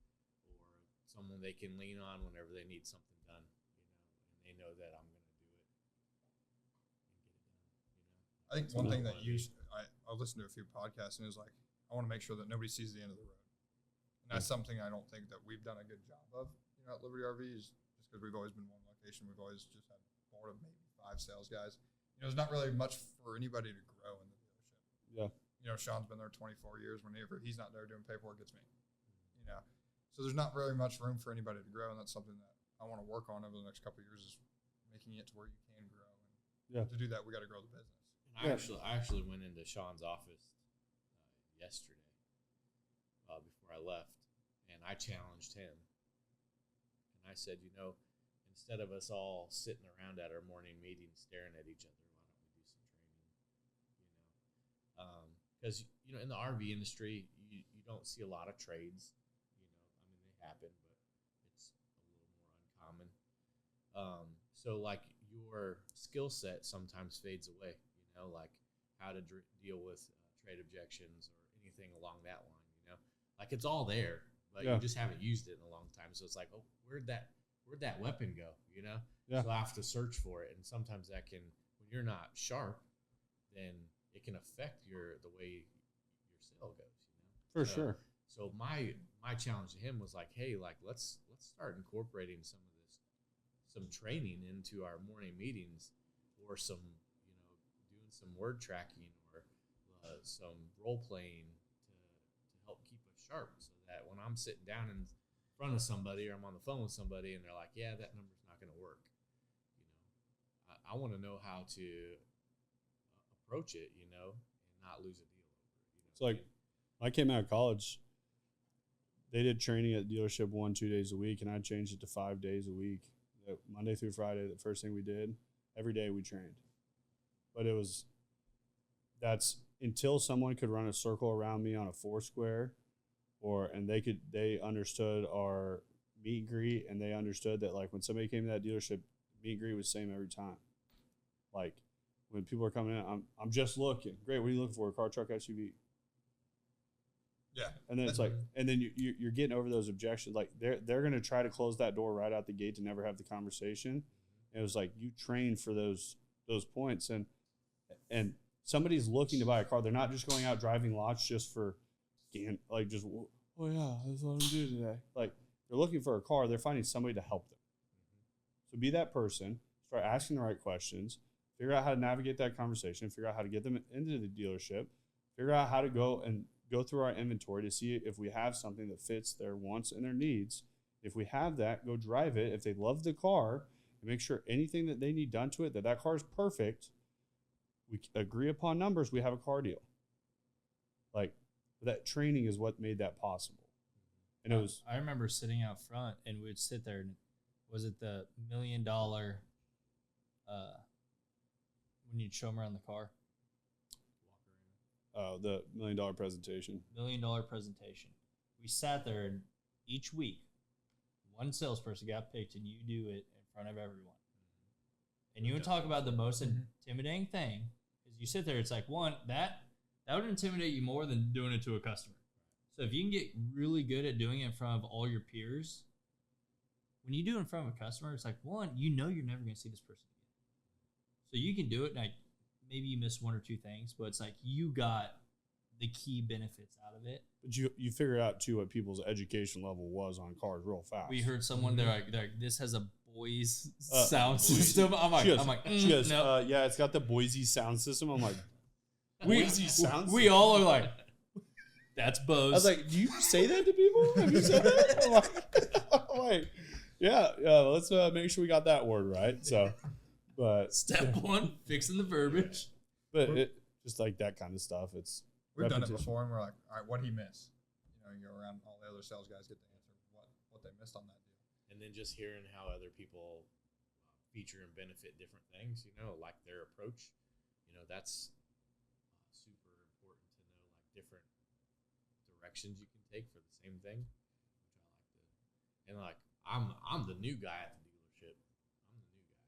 or someone they can lean on whenever they need something done, and they know that I'm going to do it and get it done. I think one thing that I listened to a few podcasts, and it was I want to make sure that nobody sees the end of the road. And that's something I don't think that we've done a good job of, at Liberty RV, is just because we've always been one location. We've always just had a board of maybe 5 sales guys. There's not really much for anybody to grow in the dealership. Yeah. Sean's been there 24 years. Whenever he's not there doing paperwork, it's me. So there's not really much room for anybody to grow, and that's something that I want to work on over the next couple of years, is making it to where you can grow. And to do that, we got to grow the business. And I actually went into Sean's office yesterday before I left, and I challenged him. And I said, instead of us all sitting around at our morning meeting staring at each other, why don't we do some training? Because in the RV industry, you don't see a lot of trades. They happen, but it's a little more uncommon. So your skill set sometimes fades away. How to deal with trade objections or anything along that line. It's all there, but you just haven't used it in a long time. So it's oh, where'd that weapon go? Yeah. So I have to search for it, and sometimes that can, when you're not sharp, then it can affect the way your sale goes. For sure. So my challenge to him was hey, let's start incorporating some training into our morning meetings, or some doing some word tracking, or some role playing to help keep us sharp, so that when I'm sitting down in front of somebody, or I'm on the phone with somebody, and they're like, yeah, that number's not going to work. I want to know how to approach it, and not lose a deal over it. It's I came out of college, they did training at the dealership 1-2 days a week, and I changed it to 5 days a week. Monday through Friday, the first thing we did, every day we trained. but that's until someone could run a circle around me on a Foursquare, and they understood our meet and greet, and they understood that like when somebody came to that dealership, meet and greet was the same every time. Like when people are coming in, I'm just looking. Great, what are you looking for? A car, truck, SUV? Yeah. And then it's like, and then you're getting over those objections. Like they're going to try to close that door right out the gate to never have the conversation. And it was like you train for those points, and somebody's looking to buy a car. They're not just going out driving lots just for, like just oh yeah, that's what I'm doing today. Like they're looking for a car. They're finding somebody to help them. So be that person. Start asking the right questions. Figure out how to navigate that conversation. Figure out how to get them into the dealership. Figure out how to go through our inventory to see if we have something that fits their wants and their needs. If we have that, go drive it. If they love the car, and make sure anything that they need done to it, that car is perfect. We agree upon numbers. We have a car deal. Like that training is what made that possible. And it was. I remember sitting out front, and we would sit there. And was it the $1 million? When you'd show them around the car. The $1 million presentation. $1 million presentation. We sat there, and each week, one salesperson got picked, and you do it in front of everyone. And you would talk about the most intimidating thing is you sit there. It's like that would intimidate you more than doing it to a customer. So if you can get really good at doing it in front of all your peers, when you do it in front of a customer, it's like you're never going to see this person again. So you can do it, and maybe you miss one or two things, but it's like you got the key benefits out of it. But you figure out too what people's education level was on cars real fast. We heard someone they're like this has a Boise sound system. I'm like, she goes, no. Yeah, it's got the Boise sound system. I'm like, Boise sound system. We all are like, that's Bose. I was like, do you say that to people? Have you said that? I'm like, oh, wait. Yeah, let's make sure we got that word right. So, but step one, fixing the verbiage. But it just like that kind of stuff. We've done it before, and we're like, all right, what'd he miss? You go around, all the other sales guys get to answer what they missed on that deal. And then just hearing how other people feature and benefit different things, like their approach, that's super important to know, like different directions you can take for the same thing, which I like to. And like I'm the new guy at the dealership. I'm the new guy,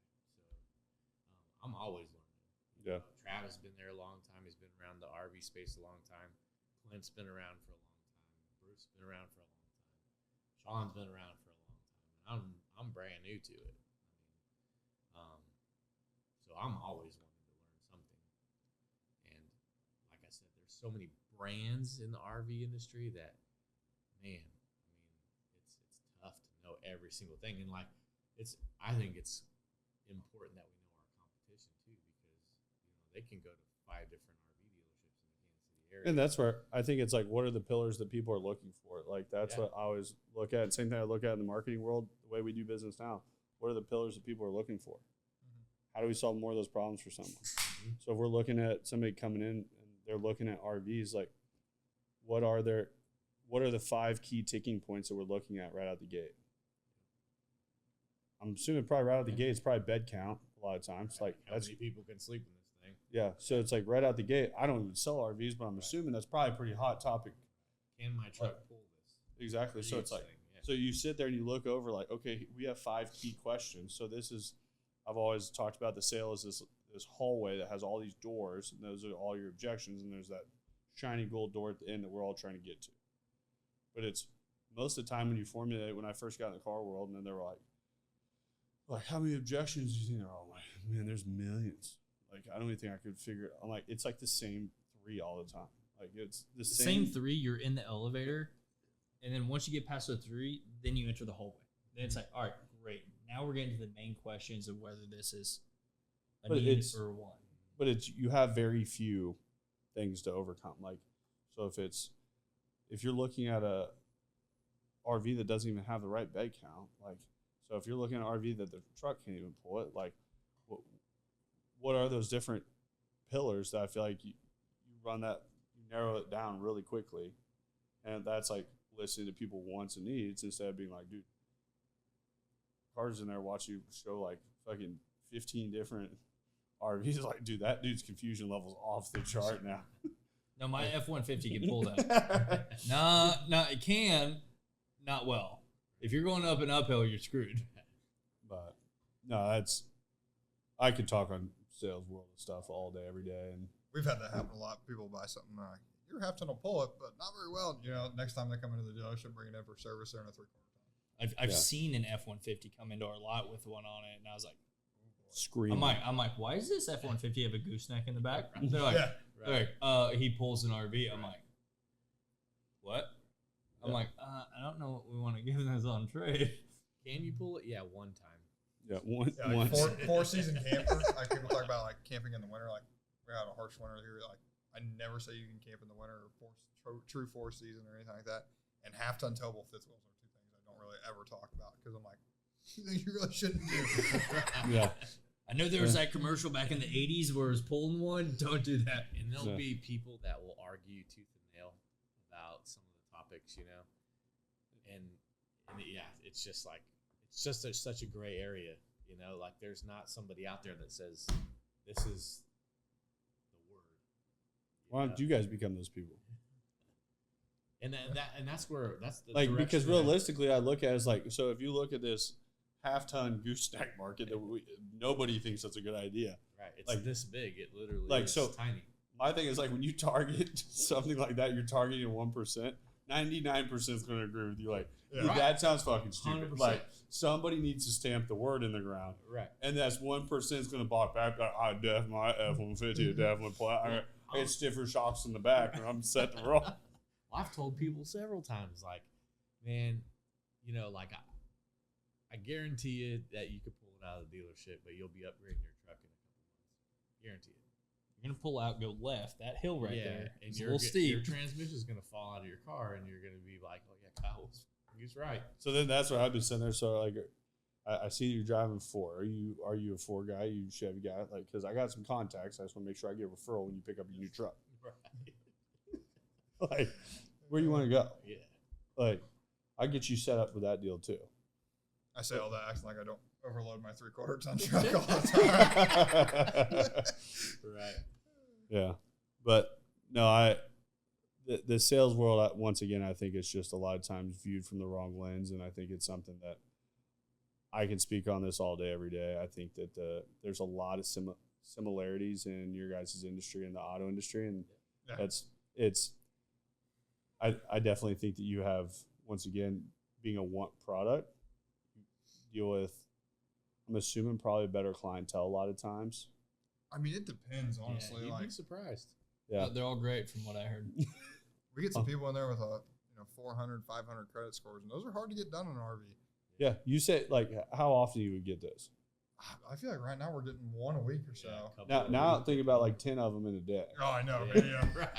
so I'm always learning. Yeah. Travis has been there a long time. He's been around the RV space a long time. Clint's been around for a long time. Bruce has been around for a long time. Sean's been around for a long time. I'm brand new to it. So I'm always wanting to learn something. And like I said, there's so many brands in the RV industry that, man, it's tough to know every single thing. And like I think it's important that we know our competition too, because they can go to 5 different RV dealerships in the Kansas City area. And that's where I think it's like, what are the pillars that people are looking for? Like that's what I always look at. Same thing I look at in the marketing world, the way we do business now. What are the pillars that people are looking for? How do we solve more of those problems for someone? So if we're looking at somebody coming in and they're looking at RVs, like what are the 5 key ticking points that we're looking at right out the gate? I'm assuming probably right out the gate, it's probably bed count a lot of times. Like how many people can sleep in this thing? Yeah, so it's like right out the gate. I don't even sell RVs, but I'm assuming that's probably a pretty hot topic. Can my truck pull this? Exactly. So it's like, so you sit there and you look over like, okay, we have 5 key questions. So this is, I've always talked about the sale as this hallway that has all these doors, and those are all your objections, and there's that shiny gold door at the end that we're all trying to get to. But it's most of the time when you formulate, when I first got in the car world, and then they were like, how many objections do you think there are? I'm like, man, there's millions. Like, I don't even think I could figure it. I'm like, it's like the same 3 all the time. Like, it's the same 3. You're in the elevator, and then once you get past the 3, then you enter the hallway. Then it's like, all right, great. Now we're getting to the main questions of whether this is a need or a want. But you have very few things to overcome. Like, so if you're looking at a RV that doesn't even have the right bed count, like, so if you're looking at an RV that the truck can't even pull it, like, what are those different pillars that I feel like you narrow it down really quickly, and that's like listening to people's wants and needs instead of being like, dude, cars in there watch you show like fucking 15 different RVs. Like, dude, that dude's confusion level's off the chart now. No, my F-150 can pull that. No, it can. Not well. If you're going up an uphill, you're screwed. But no, I could talk on sales world and stuff all day, every day, and we've had that happen a lot. People buy something like, your half ton will pull it, but not very well. You know, next time they come into the dealership, bring it in for service, they're in a 3/4 ton. I've seen an F-150 come into our lot with one on it, and I was like, screaming. I'm like, why does this F-150 have a gooseneck in the back? They're like, he pulls an RV. I'm like, what? I'm like, I don't know what we want to give this on trade. Can you pull it? Yeah, one time. Yeah, once. Like four-season camper. Like people talk about like camping in the winter. Like we had a harsh winter here. Like I never say you can camp in the winter or true 4-season or anything like that. And half-ton towable fifth wheels are two things I don't really ever talk about because I'm like, you really shouldn't do. Yeah. I know there was that commercial back in the 80s where it was pulling one. Don't do that. And there'll be people that will argue tooth and nail about some of the topics, you know. And yeah, it's just like, it's just such a gray area, you know. Like there's not somebody out there that says this is the word. Why don't you guys become those people? And that's where that's the like, because realistically, I look at it as like, so if you look at this half-ton gooseneck market that nobody thinks that's a good idea. Right. It's like this big. It literally like is so tiny. My thing is like when you target something like that, you're targeting 1%. 99% is going to agree with you. Like, dude, that sounds fucking stupid. 100%. Like, somebody needs to stamp the word in the ground. Right. And that's 1% is going to balk back. Like, I definitely, my F-150 definitely play. I get stiffer shocks in the back and I'm set to roll. I've told people several times, like, man, you know, like, I guarantee you that you could pull it out of the dealership, but you'll be upgrading your truck in a couple months. Guarantee it. You're going to pull out, go left. That hill right there. And It's a little steep. Your transmission is going to fall out of your car, and you're going to be like, oh, yeah, he's right. So then that's what I've been sitting there. So, like, I see you're driving 4. Are you a 4 guy? You Chevy guy? Like, because I got some contacts. I just want to make sure I get a referral when you pick up your new truck. Right. Like, where do you want to go? Yeah. Like, I get you set up for that deal too. I say all that acting like I don't overload my 3/4 ton truck all the time. Right. Yeah. But no, the sales world, once again, I think it's just a lot of times viewed from the wrong lens. And I think it's something that I can speak on this all day, every day. I think that there's a lot of similarities in your guys' industry and the auto industry. And I definitely think that you have, once again, being a want product, deal with, I'm assuming, probably a better clientele a lot of times. I mean, it depends, honestly. You'd like, be surprised. Yeah. They're all great from what I heard. we get some people in there with 400, 500 credit scores, and those are hard to get done in an RV. Yeah. You say, like, how often you would get this? I feel like right now we're getting one a week or so. Now think about like 10 of them in a day. Oh, I know. Yeah. Yeah. Right.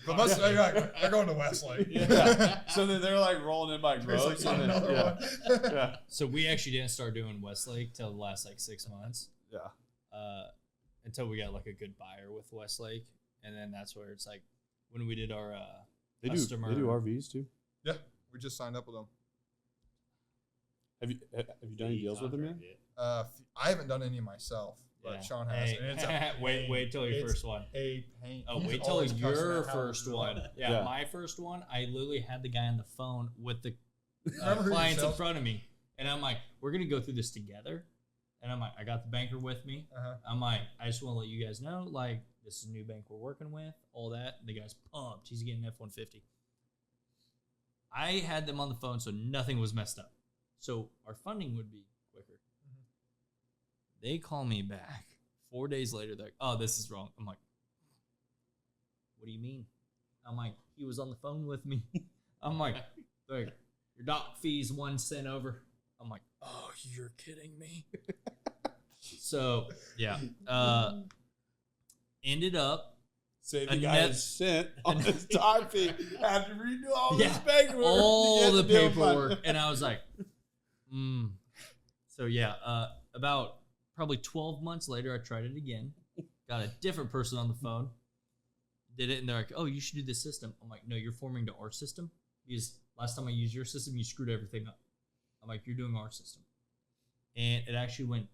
But most of them, they're going to Westlake. Yeah. So then they're like rolling in by gross. Like, another one. Yeah. So we actually didn't start doing Westlake till the last like 6 months. Yeah. Until we got like a good buyer with Westlake, and then that's where it's like when we did our They customer. do RVs too. Yeah, we just signed up with them. Have you done any deals with them yet? I haven't done any myself, but Sean has. Hey, And it's wait till your first one. a pain. Oh, He's wait till always cussing your at how first we one. run it. Yeah, my first one, I literally had the guy on the phone with the Remember who your clients in sales- front of me, and I'm like, we're gonna go through this together. And I'm like, I got the banker with me. Uh-huh. I'm like, I just want to let you guys know, like, this is a new bank we're working with, all that. And the guy's pumped. He's getting F-150. I had them on the phone, so nothing was messed up. So our funding would be quicker. Mm-hmm. They call me back 4 days later. They're like, oh, this is wrong. I'm like, what do you mean? I'm like, he was on the phone with me. I'm like, your doc fee's 1 cent over. I'm like, oh, you're kidding me. So, yeah. Ended up. Say the guy is sent on his time fee after redo all this paperwork. All the paperwork. And I was like, So, yeah, about probably 12 months later, I tried it again. Got a different person on the phone. Did it, and they're like, oh, you should do this system. I'm like, no, you're forming to our system. Because last time I used your system, you screwed everything up. I'm like, you're doing our system. And it actually went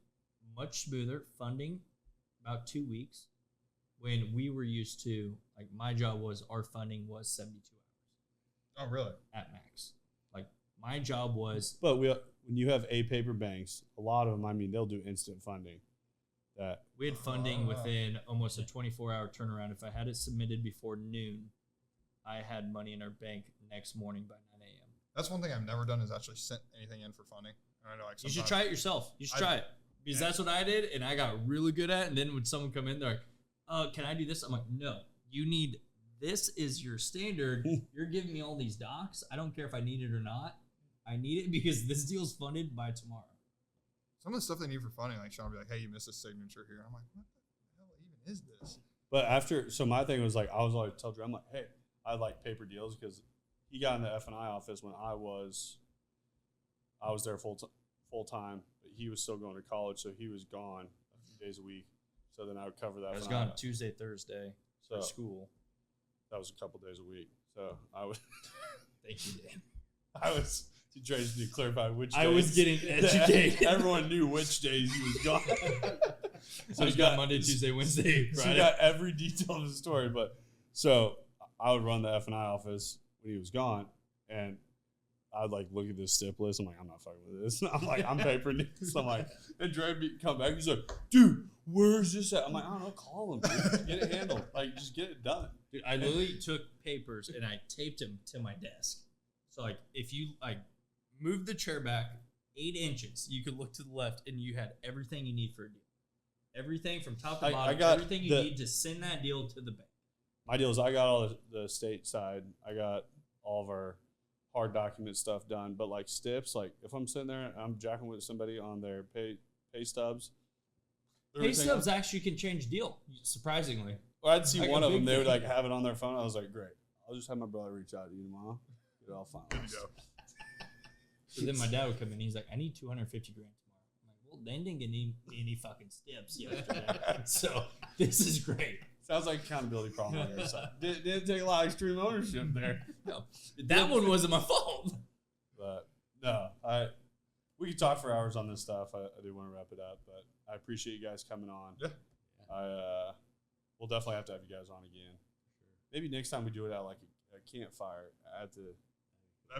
much smoother. Funding, about 2 weeks, when we were used to, like, my job was, our funding was 72 hours. Oh, really? At max. Like, my job was. But when you have paper banks, a lot of them, I mean, they'll do instant funding. That we had funding within almost a 24-hour turnaround. If I had it submitted before noon, I had money in our bank next morning by 9 a.m. That's one thing I've never done is actually sent anything in for funding. I know, like, you should try it yourself. You should try it. Because that's what I did, and I got really good at it. And then when someone come in, they're like, can I do this? I'm like, no. You need, this is your standard. You're giving me all these docs. I don't care if I need it or not. I need it because this deal's funded by tomorrow. Some of the stuff they need for funding, like Sean will be like, hey, you missed a signature here. I'm like, what the hell even is this? But so my thing was like, I was always tell Drew, I'm like, hey, I like paper deals because he got in the F&I office when I was there full time, but he was still going to college, so he was gone a few days a week. So then I would cover that. I was gone Tuesday, Thursday for school. That was a couple days a week. So I was. Thank you, Dan. I was. Trying to clarify which days. I was getting educated. Everyone knew which days he was gone. So he's got Monday, Tuesday, Wednesday, Friday. So he got every detail of the story. But so I would run the F&I office when he was gone, and I'd like look at this stip list. I'm like, I'm not fucking with this. I'm like, I'm papering this. I'm like, and Dre come back. He's like, dude, where's this at? I'm like, I don't know. Call him, dude. Get it handled. Like, just get it done. Dude, I literally took papers and I taped them to my desk. So like, if you like move the chair back 8 inches, you could look to the left and you had everything you need for a deal. Everything from top to bottom, everything you need to send that deal to the bank. My deal is I got all the state side. I got all of our hard document stuff done. But like stips, like if I'm sitting there and I'm jacking with somebody on their pay stubs. Pay stubs actually can change deal, surprisingly. Well, I'd see like one of them, they would like have it on their phone. I was like, great. I'll just have my brother reach out to you tomorrow. Get it all fine. There you go. So then my dad would come in. He's like, I need $250,000 tomorrow. I'm like, well, Dan didn't get any fucking steps yesterday. So this is great. Sounds like accountability problem on your side. Didn't take a lot of extreme ownership there. No, that one wasn't my fault. But no, we could talk for hours on this stuff. I do want to wrap it up, but I appreciate you guys coming on. Yeah. We'll definitely have to have you guys on again. Maybe next time we do it at like a campfire that'd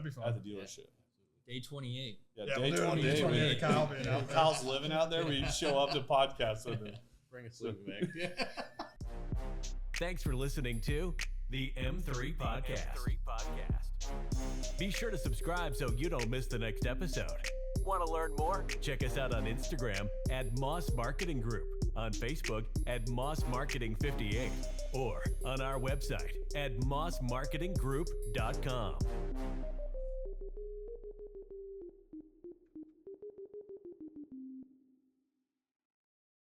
be fun. at the dealership. Day 28. Yeah, day 28. Kyle's living out there. We show up to podcasts with him. Bring a sleeping bag. Thanks for listening to the M3 Podcast. Be sure to subscribe so you don't miss the next episode. Want to learn more? Check us out on Instagram at Moss Marketing Group, on Facebook at Moss Marketing 58, or on our website at mossmarketinggroup.com.